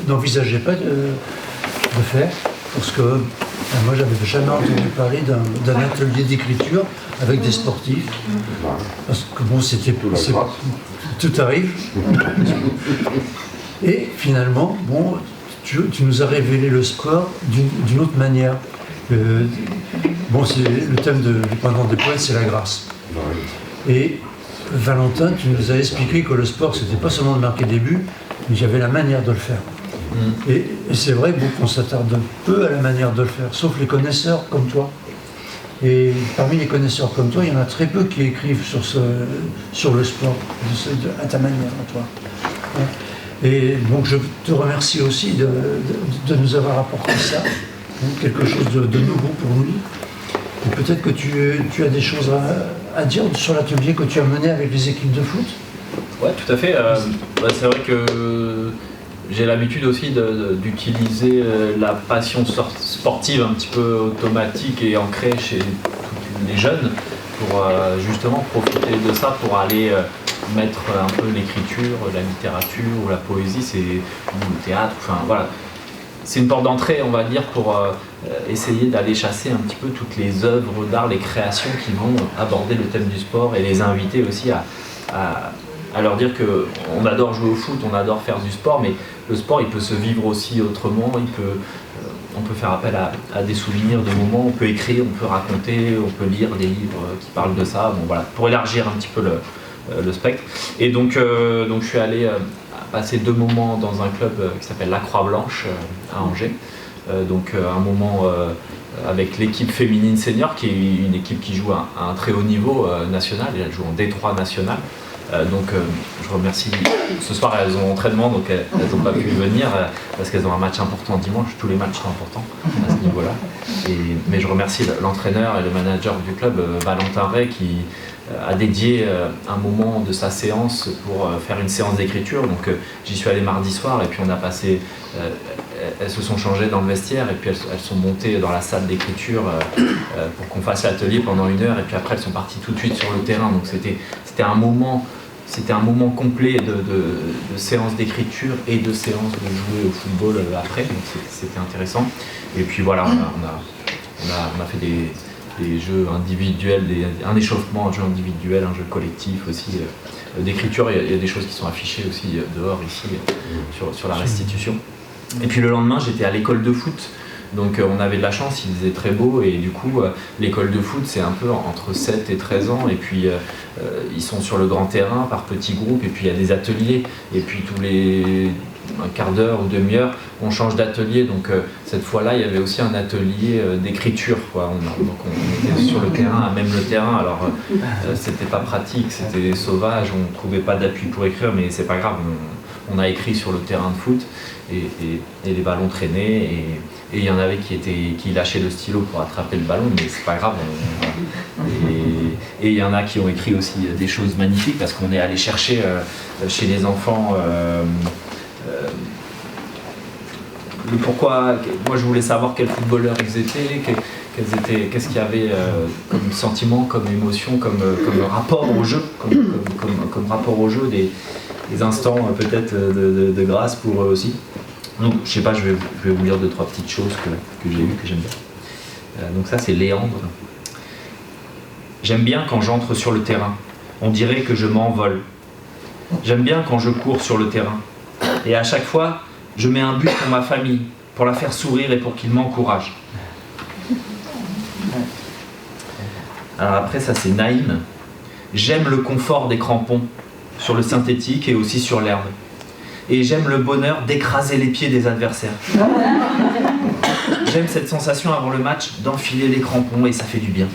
n'envisageaient pas de faire, parce que moi j'avais jamais entendu parler d'un atelier d'écriture avec des sportifs, parce que bon tout arrive. Et finalement, bon, tu nous as révélé le sport d'une autre manière. Bon, le thème du printemps des poètes, c'est la grâce. Et Valentin, tu nous as expliqué que le sport, c'était pas seulement de marquer des buts, mais il y avait la manière de le faire. Et c'est vrai qu'on s'attarde peu à la manière de le faire, sauf les connaisseurs comme toi. Et parmi les connaisseurs comme toi, il y en a très peu qui écrivent sur le sport, à ta manière, à toi. Et donc je te remercie aussi de nous avoir apporté ça, quelque chose de nouveau pour nous. Et peut-être que tu as des choses à dire sur l'atelier que tu as mené avec les équipes de foot. Ouais, tout à fait. C'est vrai que j'ai l'habitude aussi d'utiliser la passion sportive un petit peu automatique et ancrée chez tous les jeunes pour justement profiter de ça pour aller mettre un peu l'écriture, la littérature ou la poésie, ou le théâtre, enfin voilà. C'est une porte d'entrée, on va dire, pour essayer d'aller chasser un petit peu toutes les œuvres d'art, les créations qui vont aborder le thème du sport et les inviter aussi à leur dire qu'on adore jouer au foot, on adore faire du sport, mais le sport il peut se vivre aussi autrement, on peut faire appel à des souvenirs, des moments, on peut écrire, on peut raconter, on peut lire des livres qui parlent de ça, bon, voilà, pour élargir un petit peu le spectre. Et donc je suis allé passer 2 moments dans un club qui s'appelle la Croix-Blanche à Angers. Donc un moment avec l'équipe féminine senior, qui est une équipe qui joue à un très haut niveau national, elle joue en D3 national. Donc je remercie, ce soir elles ont entraînement, donc elles n'ont pas pu venir parce qu'elles ont un match important dimanche, tous les matchs sont importants à ce niveau-là. Mais je remercie l'entraîneur et le manager du club, Valentin Ray, qui a dédié un moment de sa séance pour faire une séance d'écriture. Donc j'y suis allé mardi soir et puis on a passé, elles se sont changées dans le vestiaire et puis elles sont montées dans la salle d'écriture pour qu'on fasse l'atelier pendant 1 heure et puis après elles sont parties tout de suite sur le terrain. Donc c'était un moment complet de séance d'écriture et de séance de jouer au football après, donc c'était intéressant. Et puis voilà, on a fait des jeux individuels, un échauffement, un jeu individuel, un jeu collectif aussi. D'écriture, il y a des choses qui sont affichées aussi dehors ici sur la restitution. Et puis le lendemain, j'étais à l'école de foot. Donc on avait de la chance, il faisait très beau et du coup l'école de foot c'est un peu entre 7 et 13 ans et puis ils sont sur le grand terrain par petits groupes et puis il y a des ateliers et puis tous les un quart d'heure ou demi-heure on change d'atelier, donc cette fois-là il y avait aussi un atelier d'écriture quoi. Donc on était sur le terrain, même le terrain, alors c'était pas pratique, c'était sauvage, on trouvait pas d'appui pour écrire mais c'est pas grave, on a écrit sur le terrain de foot et les ballons traînaient et il y en avait qui lâchaient le stylo pour attraper le ballon, mais c'est pas grave. Et il y en a qui ont écrit aussi des choses magnifiques parce qu'on est allé chercher chez les enfants le pourquoi. Moi je voulais savoir quels footballeurs ils étaient, qu'est-ce qu'il y avait comme sentiment, comme émotion, comme rapport au jeu, comme rapport au jeu, des instants peut-être de grâce pour eux aussi. Donc je sais pas, je vais vous lire 2-3 petites choses que j'ai eues, que j'aime bien. Donc ça c'est Léandre. J'aime bien quand j'entre sur le terrain, on dirait que je m'envole. J'aime bien quand je cours sur le terrain. Et à chaque fois, je mets un but pour ma famille, pour la faire sourire et pour qu'il m'encourage. Alors après, ça c'est Naïm. J'aime le confort des crampons sur le synthétique et aussi sur l'herbe. Et j'aime le bonheur d'écraser les pieds des adversaires. J'aime cette sensation avant le match d'enfiler les crampons et ça fait du bien.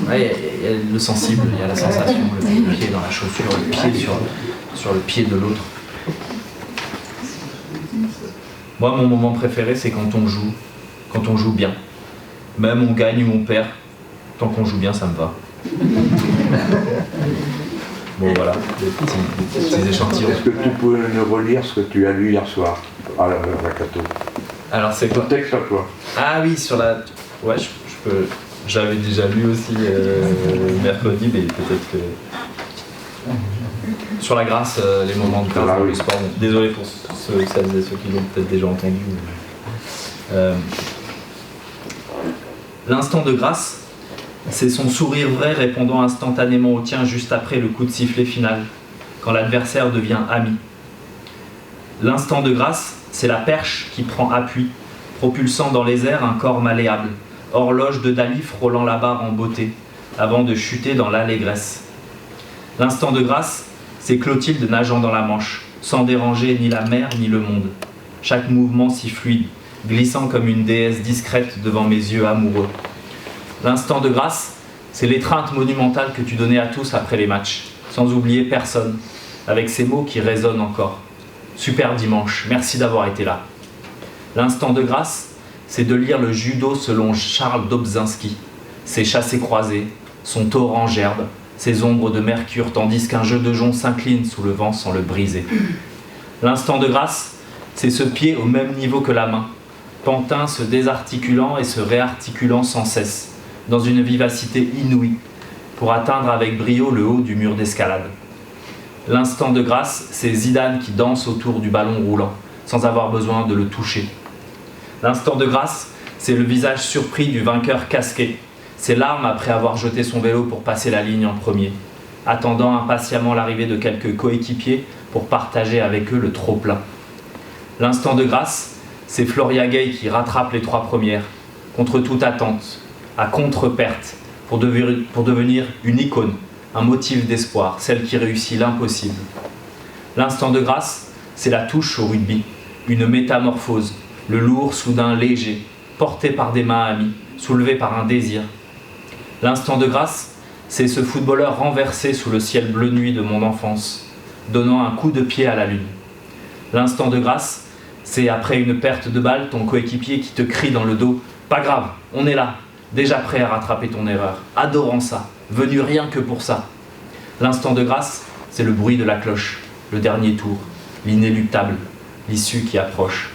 Ouais, il y a le sensible, il y a la sensation, le pied dans la chaussure, le pied sur le pied de l'autre. Moi, mon moment préféré, c'est quand on joue bien. Même on gagne ou on perd, tant qu'on joue bien, ça me va. Bon, voilà, des petits échantillons. Est-ce que tu peux nous relire ce que tu as lu hier soir à la Cato? Alors, c'est quoi? Le texte à toi. Ah oui, sur la... Ouais, je peux... J'avais déjà lu aussi mercredi, mais peut-être que... Sur la grâce, les moments de grâce dans le sport. Bon, désolé pour celles et ceux qui l'ont peut-être déjà entendu. L'instant de grâce, c'est son sourire vrai répondant instantanément au tien juste après le coup de sifflet final, quand l'adversaire devient ami. L'instant de grâce, c'est la perche qui prend appui, propulsant dans les airs un corps malléable, horloge de Dali frôlant la barre en beauté, avant de chuter dans l'allégresse. L'instant de grâce, c'est Clotilde nageant dans la Manche, sans déranger ni la mer ni le monde. Chaque mouvement si fluide, glissant comme une déesse discrète devant mes yeux amoureux. L'instant de grâce, c'est l'étreinte monumentale que tu donnais à tous après les matchs, sans oublier personne, avec ces mots qui résonnent encore. Super dimanche, merci d'avoir été là. L'instant de grâce, c'est de lire le judo selon Charles Dobzhansky, ses chassés-croisés, son torrent gerbe, ses ombres de mercure, tandis qu'un jeu de jonc s'incline sous le vent sans le briser. L'instant de grâce, c'est ce pied au même niveau que la main, pantin se désarticulant et se réarticulant sans cesse, dans une vivacité inouïe, pour atteindre avec brio le haut du mur d'escalade. L'instant de grâce, c'est Zidane qui danse autour du ballon roulant, sans avoir besoin de le toucher. L'instant de grâce, c'est le visage surpris du vainqueur casqué, ses larmes après avoir jeté son vélo pour passer la ligne en premier, attendant impatiemment l'arrivée de quelques coéquipiers pour partager avec eux le trop-plein. L'instant de grâce, c'est Floria Gay qui rattrape les 3 premières, contre toute attente, à contre-perte, pour devenir une icône, un motif d'espoir, celle qui réussit l'impossible. L'instant de grâce, c'est la touche au rugby, une métamorphose, le lourd soudain léger, porté par des mains amies, soulevé par un désir. L'instant de grâce, c'est ce footballeur renversé sous le ciel bleu nuit de mon enfance, donnant un coup de pied à la lune. L'instant de grâce, c'est après une perte de balle, ton coéquipier qui te crie dans le dos « Pas grave, on est là, déjà prêt à rattraper ton erreur, adorant ça, venu rien que pour ça. » L'instant de grâce, c'est le bruit de la cloche, le dernier tour, l'inéluctable, l'issue qui approche.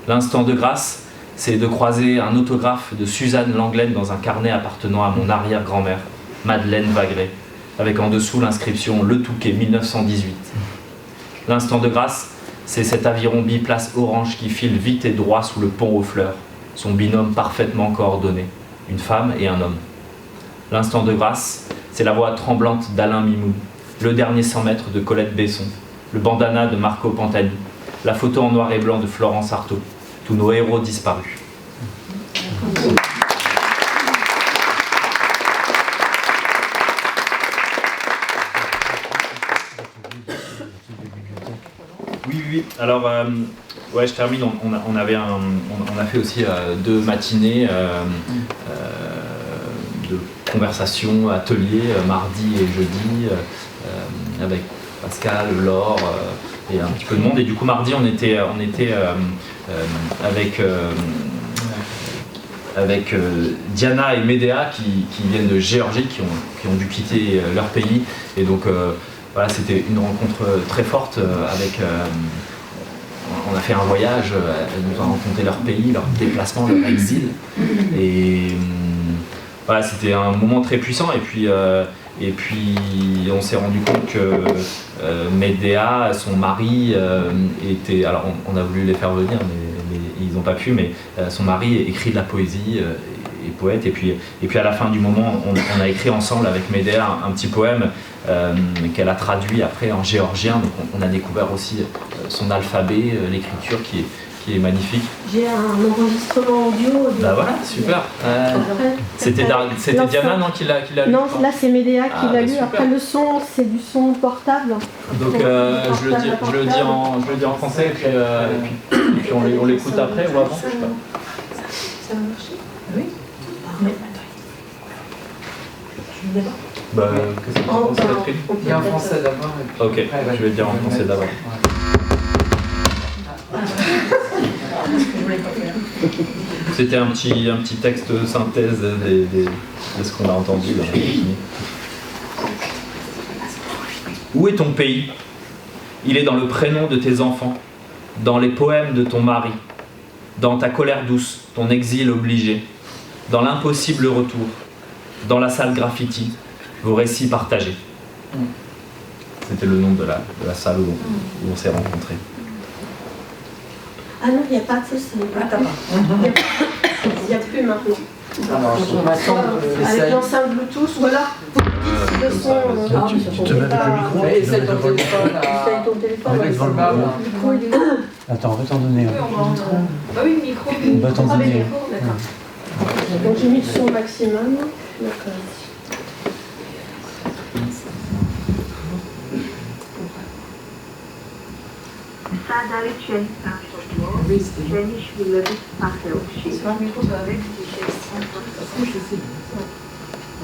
L'instant de grâce, c'est de croiser un autographe de Suzanne Langlaine dans un carnet appartenant à mon arrière-grand-mère, Madeleine Vagré, avec en dessous l'inscription « Le Touquet 1918 ». L'instant de grâce, c'est cet aviron biplace orange qui file vite et droit sous le pont aux fleurs, son binôme parfaitement coordonné, une femme et un homme. L'instant de grâce, c'est la voix tremblante d'Alain Mimoun, le dernier 100 mètres de Colette Besson, le bandana de Marco Pantani, la photo en noir et blanc de Florence Artaud, tous nos héros disparus. Oui. Alors, ouais, je termine. On a fait aussi 2 matinées de conversation, ateliers, mardi et jeudi, avec Pascal, Laure et un petit peu de monde. Et du coup, mardi, on était avec Diana et Médéa qui viennent de Géorgie, qui ont dû quitter leur pays. Et donc, voilà, c'était une rencontre très forte on a fait un voyage, elles nous ont raconté leur pays, leur déplacement, leur exil. Et voilà, c'était un moment très puissant. Et puis on s'est rendu compte que Médéa, son mari, était... Alors on a voulu les faire venir, mais ils n'ont pas pu, mais son mari écrit de la poésie, est poète. Et puis à la fin du moment, on a écrit ensemble avec Médéa un petit poème qu'elle a traduit après en géorgien. Donc on a découvert aussi son alphabet, l'écriture qui est magnifique. J'ai un enregistrement audio. Bah voilà, super. C'était Diana qui l'a lu. Non, là c'est Médéa qui l'a lu. Super. Après le son, c'est du son portable. Donc je le dis en français et puis on l'écoute après ou avant, je sais pas. Ça va marcher? Oui. Bah, qu'est-ce que tu penses, Catherine? Il y a en français d'abord. Ok, je vais le dire en français d'abord. C'était un petit texte de synthèse de ce qu'on a entendu. Là. Où est ton pays? Il est dans le prénom de tes enfants, dans les poèmes de ton mari, dans ta colère douce, ton exil obligé, dans l'impossible retour, dans la salle graffiti, vos récits partagés. C'était le nom de la salle où on s'est rencontrés. Ah non, il n'y a pas de ceci. Il n'y a plus maintenant. Alors, avec l'enceinte Bluetooth, voilà. Le son. Tu te mets avec le micro. Essaye ton téléphone. Essaye ton téléphone. Avec devant le micro. Attends, on va t'en donner. Bah oui, le micro. On va t'en donner. Donc j'ai mis le son maximum. D'accord.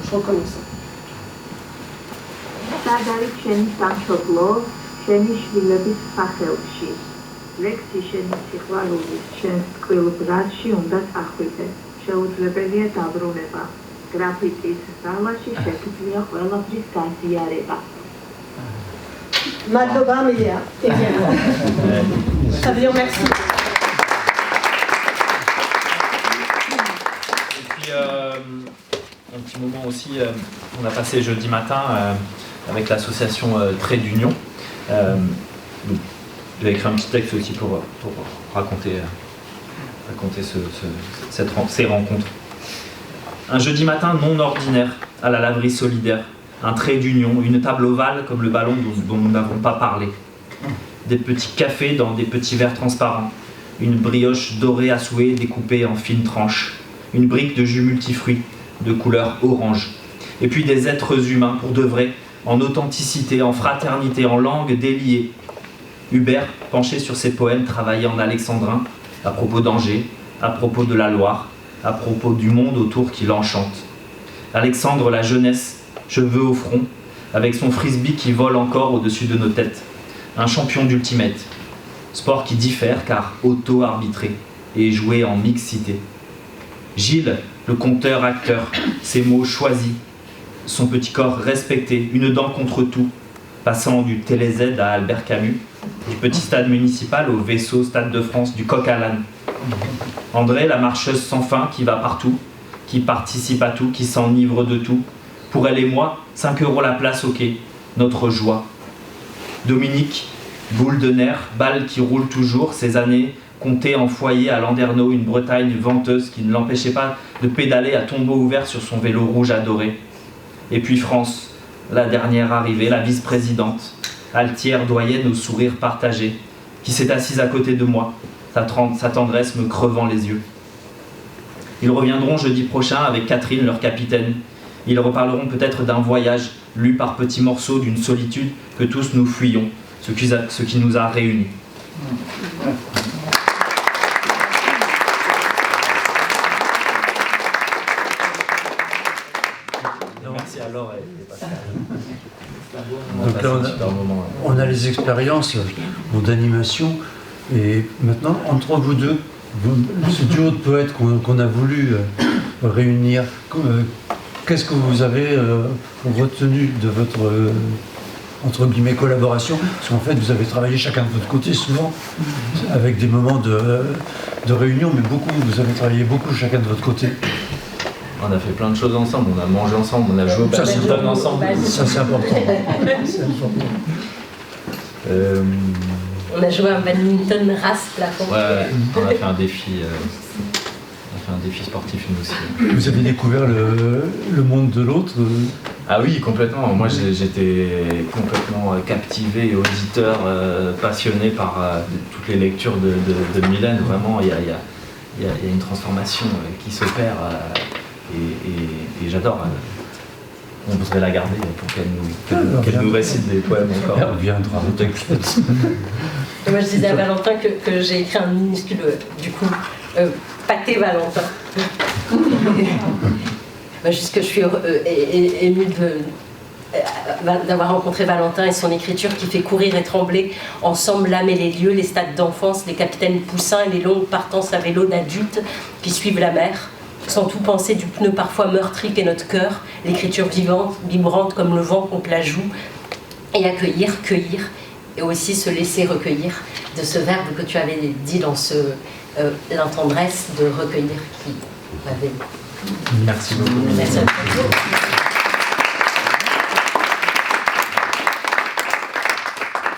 Je recommence. სადავით შენი სამშობლო, შენი შვილების სახელში. ლექსი შენი სიყვარულის, შენს ტკბილ ბრალში უნდა წახვიდე. შეუძლებელია დაბრუნება. გრაფიტის ზალაში შეგიძლია ყველაფრის გაზიარება. Madloba, Médéa. Très bien, merci. Et puis un petit moment aussi, on a passé jeudi matin avec l'association Trait d'Union. J'ai écrit un petit texte aussi pour raconter ces rencontres. Un jeudi matin non ordinaire à la laverie solidaire. Un trait d'union, une table ovale comme le ballon dont nous n'avons pas parlé. Des petits cafés dans des petits verres transparents. Une brioche dorée à souhait découpée en fines tranches. Une brique de jus multifruits de couleur orange. Et puis des êtres humains pour de vrai, en authenticité, en fraternité, en langue déliée. Hubert, penché sur ses poèmes, travaillait en alexandrin, à propos d'Angers, à propos de la Loire, à propos du monde autour qui l'enchante. Alexandre, la jeunesse, cheveux au front, avec son frisbee qui vole encore au-dessus de nos têtes. Un champion d'ultimate. Sport qui diffère car auto-arbitré et joué en mixité. Gilles, le conteur-acteur, ses mots choisis, son petit corps respecté, une dent contre tout, passant du Télé-Z à Albert Camus, du petit stade municipal au vaisseau Stade de France, du coq à l'âne. André, la marcheuse sans fin qui va partout, qui participe à tout, qui s'enivre de tout. Pour elle et moi, 5 € la place au quai, notre joie. Dominique, boule de nerfs, balle qui roule toujours, ces années comptées en foyer à Landerneau, une Bretagne venteuse qui ne l'empêchait pas de pédaler à tombeau ouvert sur son vélo rouge adoré. Et puis France, la dernière arrivée, la vice-présidente, altière doyenne au sourire partagé, qui s'est assise à côté de moi, sa tendresse me crevant les yeux. Ils reviendront jeudi prochain avec Catherine, leur capitaine. Ils reparleront peut-être d'un voyage, lu par petits morceaux d'une solitude que tous nous fuyons, ce qui nous a réunis. Merci à Laure et Pascal. Donc là, on a les expériences d'animation. Et maintenant, entre vous deux, ce duo de poètes qu'on a voulu réunir, qu'est-ce que vous avez retenu de votre, entre guillemets, collaboration? Parce qu'en fait, vous avez travaillé chacun de votre côté, souvent, avec des moments de réunion, mais vous avez travaillé beaucoup chacun de votre côté. On a fait plein de choses ensemble, on a mangé ensemble, on a joué au badminton ensemble. Ça, c'est important. C'est important. On a joué à un badminton race plafond. Ouais, on a fait un défi. Un défi sportif nous aussi. Vous avez découvert le monde de l'autre? Ah oui, complètement. Moi j'étais complètement captivé et auditeur, passionné par toutes les lectures de Mylène. Vraiment, il y a une transformation qui s'opère et j'adore. On voudrait la garder pour qu'elle nous récite des poèmes encore. Elle reviendra. Moi je disais à Valentin que j'ai écrit un minuscule, du coup, Pâté Valentin. Juste que je suis émue d'avoir rencontré Valentin et son écriture qui fait courir et trembler ensemble l'âme et les lieux, les stades d'enfance, les capitaines poussins et les longues partances à vélo d'adultes qui suivent la mer, sans tout penser du pneu parfois meurtri qu'est notre cœur, l'écriture vivante, vibrante comme le vent contre la joue, et accueillir, cueillir, et aussi se laisser recueillir, de ce verbe que tu avais dit dans l'intendresse de recueillir qui m'avait. Merci beaucoup. Merci à toi.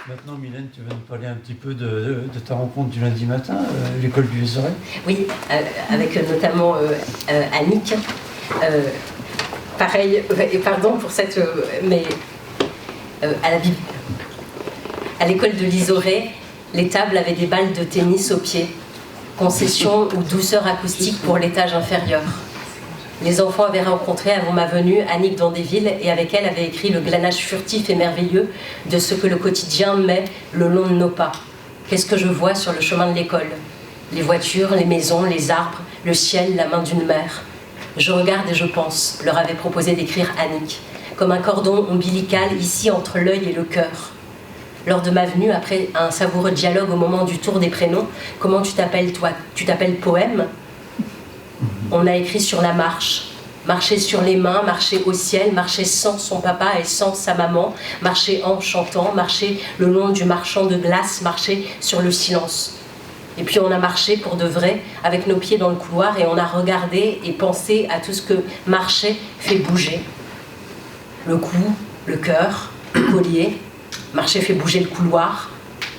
Maintenant, Mylène, tu vas nous parler un petit peu de ta rencontre du lundi matin, l'école du Vézeret. Oui, avec notamment Annick. Pareil, et pardon pour cette... mais à l'école de l'Isoré, les tables avaient des balles de tennis aux pieds. Concession ou douceur acoustique pour l'étage inférieur. Les enfants avaient rencontré avant ma venue Annick Vandéville et avec elle avaient écrit le glanage furtif et merveilleux de ce que le quotidien met le long de nos pas. Qu'est-ce que je vois sur le chemin de l'école? Les voitures, les maisons, les arbres, le ciel, la main d'une mère. Je regarde et je pense, leur avait proposé d'écrire Annick, comme un cordon ombilical ici entre l'œil et le cœur. Lors de ma venue, après un savoureux dialogue au moment du tour des prénoms, comment tu t'appelles toi? Tu t'appelles Poème? On a écrit sur la marche, marcher sur les mains, marcher au ciel, marcher sans son papa et sans sa maman, marcher en chantant, marcher le long du marchand de glace, marcher sur le silence. Et puis on a marché pour de vrai, avec nos pieds dans le couloir, et on a regardé et pensé à tout ce que marcher fait bouger. Le cou, le cœur, le collier. Marcher fait bouger le couloir,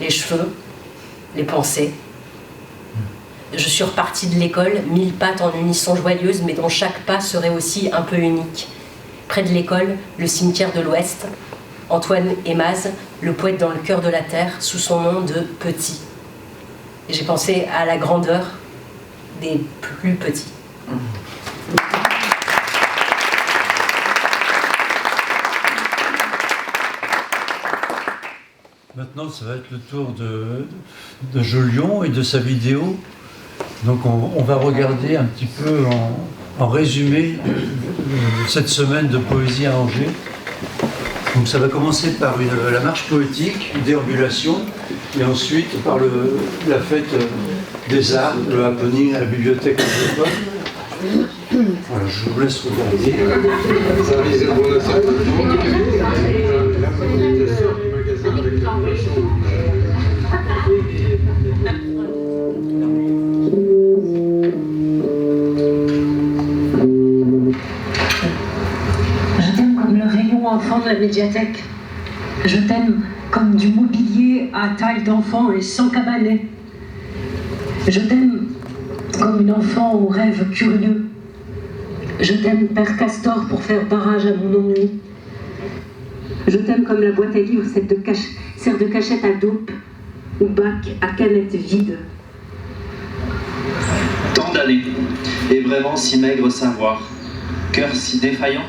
les cheveux, les pensées. Je suis repartie de l'école, 1000 pattes en unisson joyeuse, mais dont chaque pas serait aussi un peu unique. Près de l'école, le cimetière de l'Ouest, Antoine Aimaz, le poète dans le cœur de la terre, sous son nom de Petit. Et j'ai pensé à la grandeur des plus petits. Maintenant, ça va être le tour de Jolion et de sa vidéo. Donc on va regarder un petit peu en résumé cette semaine de poésie à Angers. Donc ça va commencer par la marche poétique, une déambulation, et ensuite par la fête des arts, le happening à la bibliothèque anglophone. Voilà, je vous laisse regarder. Enfant de la médiathèque. Je t'aime comme du mobilier à taille d'enfant et sans cabanet. Je t'aime comme une enfant aux rêves curieux. Je t'aime, Père Castor, pour faire barrage à mon ennui. Je t'aime comme la boîte à livres sert de cachette à dope ou bac à canette vide. Tant d'années, et vraiment si maigre savoir, cœur si défaillant.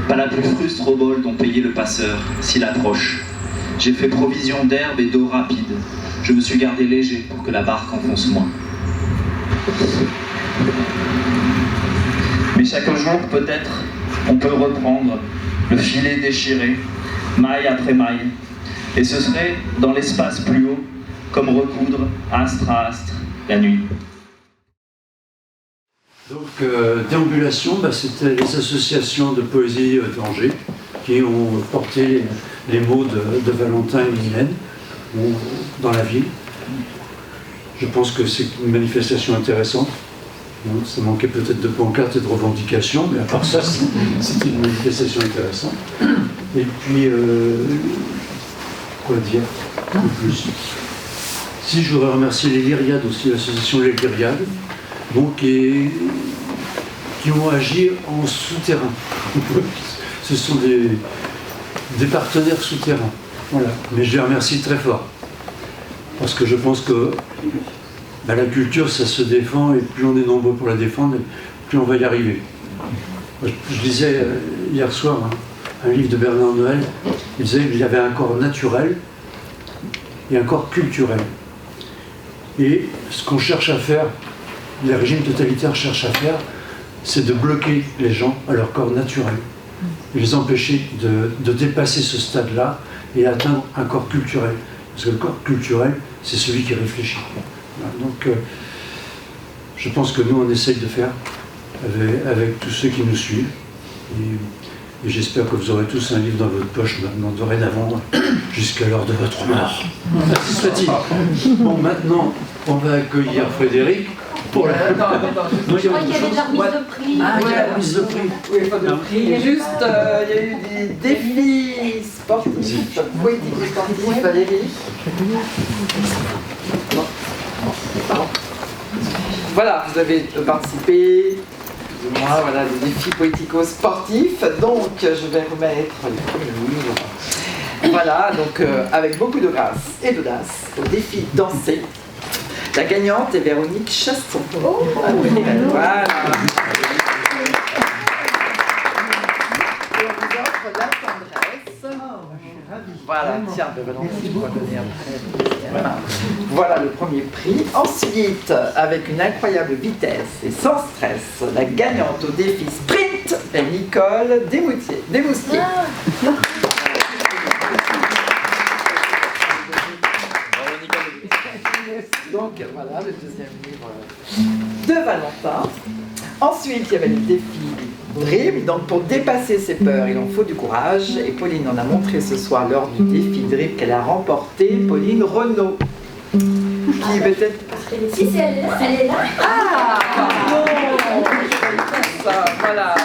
Pas la plus frustre au bol dont payait le passeur, s'il approche. J'ai fait provision d'herbe et d'eau rapide. Je me suis gardé léger pour que la barque enfonce moins. Mais chaque jour, peut-être, on peut reprendre le filet déchiré, maille après maille. Et ce serait dans l'espace plus haut, comme recoudre astre à astre la nuit. Donc, déambulation, c'était les associations de poésie d'Angers qui ont porté les mots de Valentin et Mylène dans la ville. Je pense que c'est une manifestation intéressante. Ça manquait peut-être de pancartes et de revendications, mais à part ça, c'était une manifestation intéressante. Et puis, quoi dire de plus? Si je voudrais remercier les Lyriades aussi, l'association Les Lyriades, bon, qui ont agi en souterrain. Ce sont des partenaires souterrains. Voilà. Mais je les remercie très fort. Parce que je pense que la culture, ça se défend, et plus on est nombreux pour la défendre, plus on va y arriver. Je lisais hier soir un livre de Bernard Noël, il disait qu'il y avait un corps naturel et un corps culturel. Et ce qu'on cherche à faire, les régimes totalitaires cherchent à faire, c'est de bloquer les gens à leur corps naturel, et les empêcher de dépasser ce stade-là et atteindre un corps culturel. Parce que le corps culturel, c'est celui qui réfléchit. Donc, je pense que nous, on essaye de faire avec tous ceux qui nous suivent. Et j'espère que vous aurez tous un livre dans votre poche maintenant, dorénavant, jusqu'à l'heure de votre mort. Merci, soit-il. Bon, maintenant, on va accueillir Frédéric pour la... Attends. Je crois qu'il y avait de la remise de prix. Ah, il y a la remise de prix. Oui, pas de prix. Il y a eu des défis sportifs, poétiques sportifs, Valérie. Voilà, vous avez participé, excusez-moi, voilà, des défis poético-sportifs. Donc, je vais remettre les premiers livres. Voilà, donc avec beaucoup de grâce et d'audace, au défi danser. La gagnante est Véronique Chasson. Oh, voilà. Et on vous offre la tendresse. Voilà, tiens, Valentine, on va donner après. Voilà le premier prix. Ensuite, avec une incroyable vitesse et sans stress, la gagnante au défi sprint est Nicole Desmoustiers. Donc voilà le deuxième livre de Valentin. Ensuite, il y avait le défi Dream. Donc pour dépasser ses peurs, il en faut du courage. Et Pauline en a montré ce soir lors du défi Dream qu'elle a remporté, Pauline Renaud. Qui peut-être... Si, elle est là. Ah, pardon. Voilà.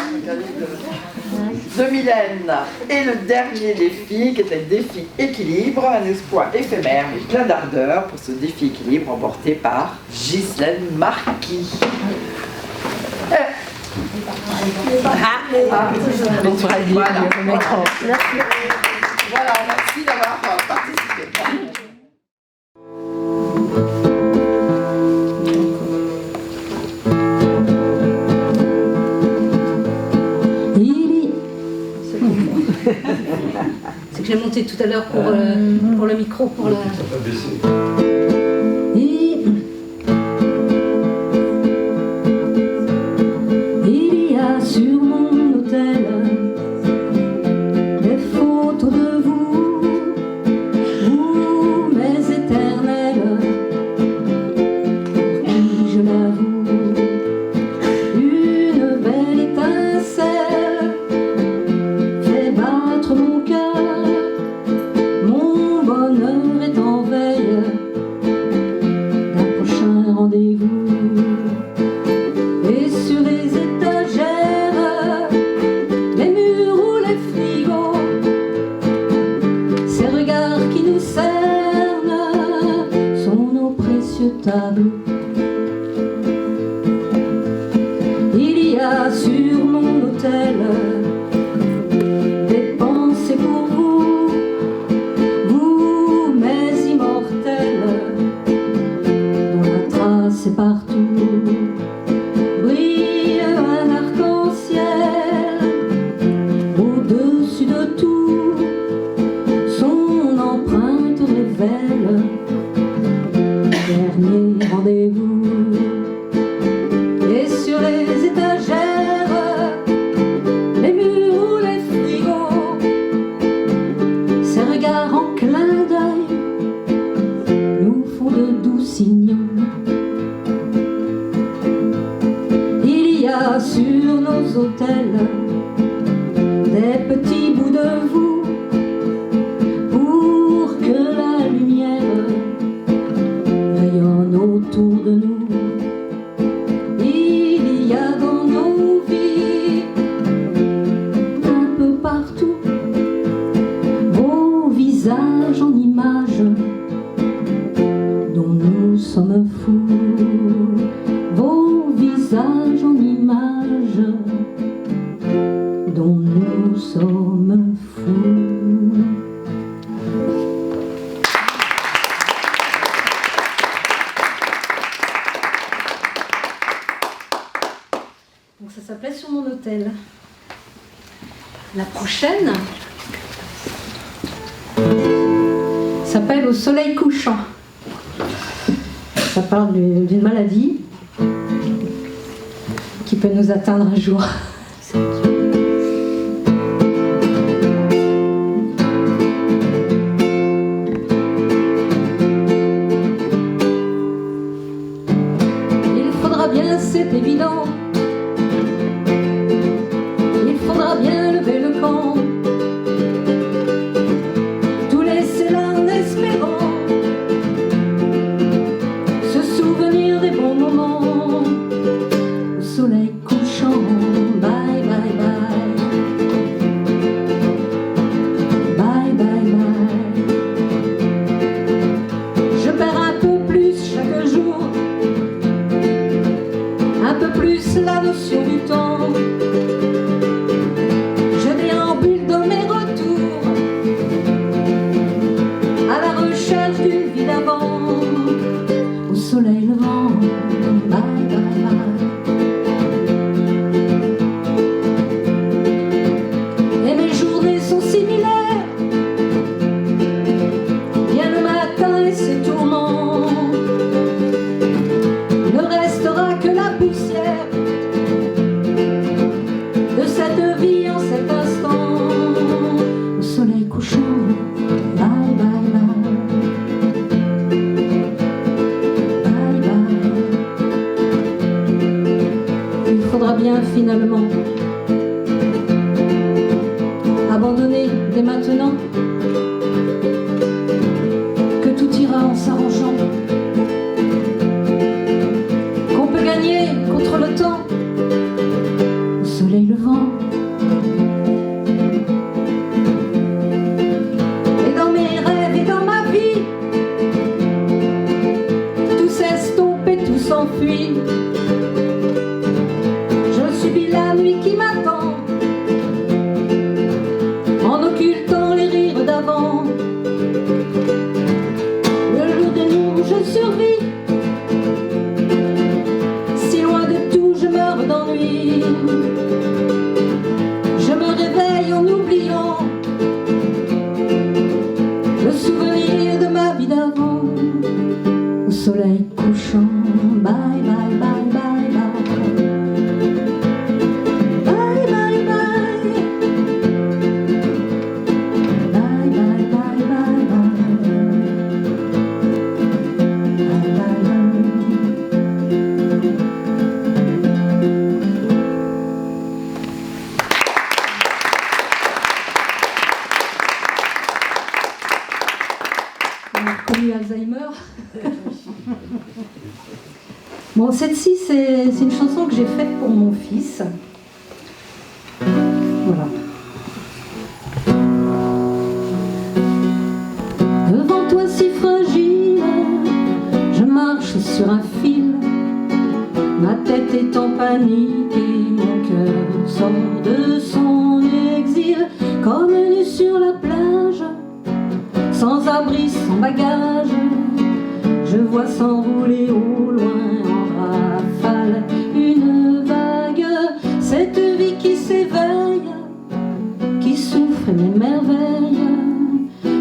De Mylène. Et le dernier défi, qui était le défi équilibre, un espoir éphémère mais plein d'ardeur pour ce défi équilibre remporté par Ghislaine Marquis. Voilà, merci d'avoir participé. C'est que j'ai monté tout à l'heure pour le micro, pour la... Il y a sur mon hôtel des photos de vous, vous mes éternels, pour qui je l'avoue, une belle étincelle fait battre mon cœur, mon bonheur est en veille d'un prochain rendez-vous. Et sur les étagères, les murs ou les frigos, ces regards qui nous cernent sont nos précieux tableaux. Il y a sur mon autel des pensées pour vous, vous mes immortels, dont la trace est partout. Brille un arc-en-ciel au-dessus de tout, son empreinte révèle dernier rendez-vous. hôtel, des petits bouts de vous pour que la lumière rayonne autour de nous. Il y a dans nos vies un peu partout vos visages en images dont nous sommes fous, vos visages en images dont nous sommes fous. Donc ça s'appelait Sur mon hôtel. La prochaine s'appelle Au soleil couchant. Ça parle d'une maladie qui peut nous atteindre un jour. Il faudra bien, c'est évident, il faudra bien lever le camp, tout laisser là en espérant se souvenir des bons moments. Au soleil couchant, bye bye bye, bye bye bye. Je perds un peu plus chaque jour, un peu plus la notion du temps. Je déambule dans mes retours à la recherche d'une vie d'avant. Au soleil levant, bye bye bye. Et mes journées sont similaires, bien le matin et ses tourments. Ne restera que la poussière de cette vie en cet instant. Au soleil couchant, bye bye bye, bye bye. Il faudra bien finalement abandonner dès maintenant, que tout ira en s'arrangeant, qu'on peut gagner contre le temps. Au soleil levant, et dans mes rêves et dans ma vie, tout s'estompe et tout s'enfuit. Je subis la nuit qui m'attend, en occultant les rires d'avant. Le jour des jours, je survis, si loin de tout, je meurs d'ennui. Je me réveille en oubliant le souvenir de ma vie d'avant. Au soleil couchant, bye bye bye bye bye, bye bye bye, bye bye bye bye bye, bye bye bye. On a reconnu Alzheimer. Bon, celle-ci, c'est une chanson que j'ai faite pour mon fils. Voilà. Devant toi si fragile, je marche sur un fil. Ma tête est en panique et mon cœur sort de son exil. Comme nu sur la plage, sans abri, sans bagage, je vois s'enrouler au loin en rafale une vague. Cette vie qui s'éveille, qui souffre et m'émerveille.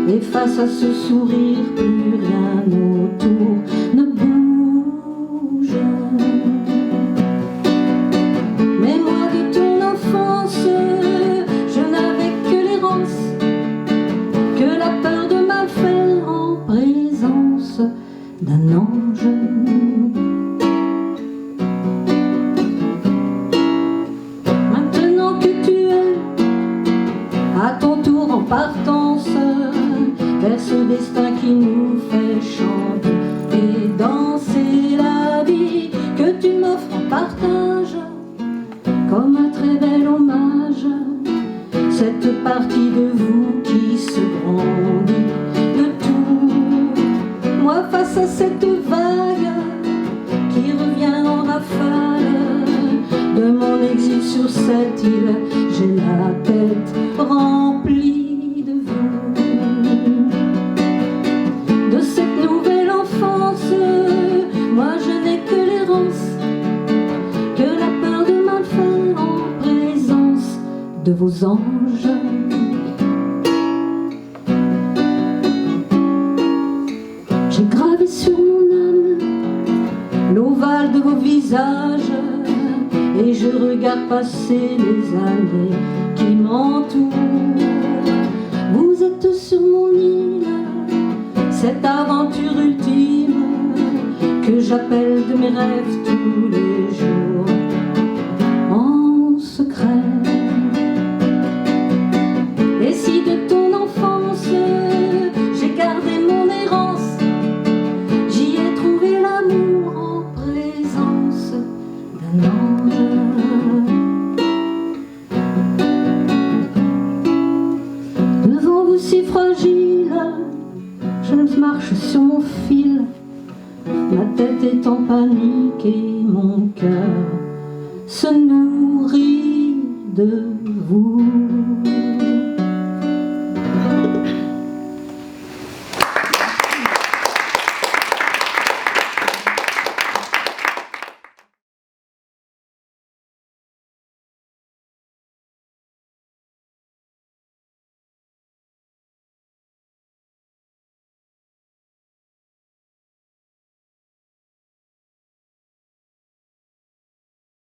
Et face à ce sourire, plus rien autour ne bouge. Mais moi de ton enfance, je n'avais que l'errance, que la peur de mal faire en présence d'un ange. Maintenant partance vers ce destin qui nous fait chanter et danser la vie que tu m'offres en partage, comme un très bel hommage, cette partie de vous qui se grandit de tout. Moi face à cette vague qui revient en rafale de mon exil sur cette île, j'ai la tête remplie de vous. De cette nouvelle enfance, moi je n'ai que l'errance, que la peur de mal faire en présence de vos anges. J'ai gravé sur mon âme l'ovale de vos visages et je regarde passer les années qui m'entourent. Vous êtes sur mon île, cette aventure ultime que j'appelle de mes rêves tous les jours en secret. Et si de ton enfance j'ai gardé mon errance, j'y ai trouvé l'amour en présence d'un ange. Devant vous si fragile, je marche sur mon fil, ma tête est en panique et mon cœur se nourrit de vous.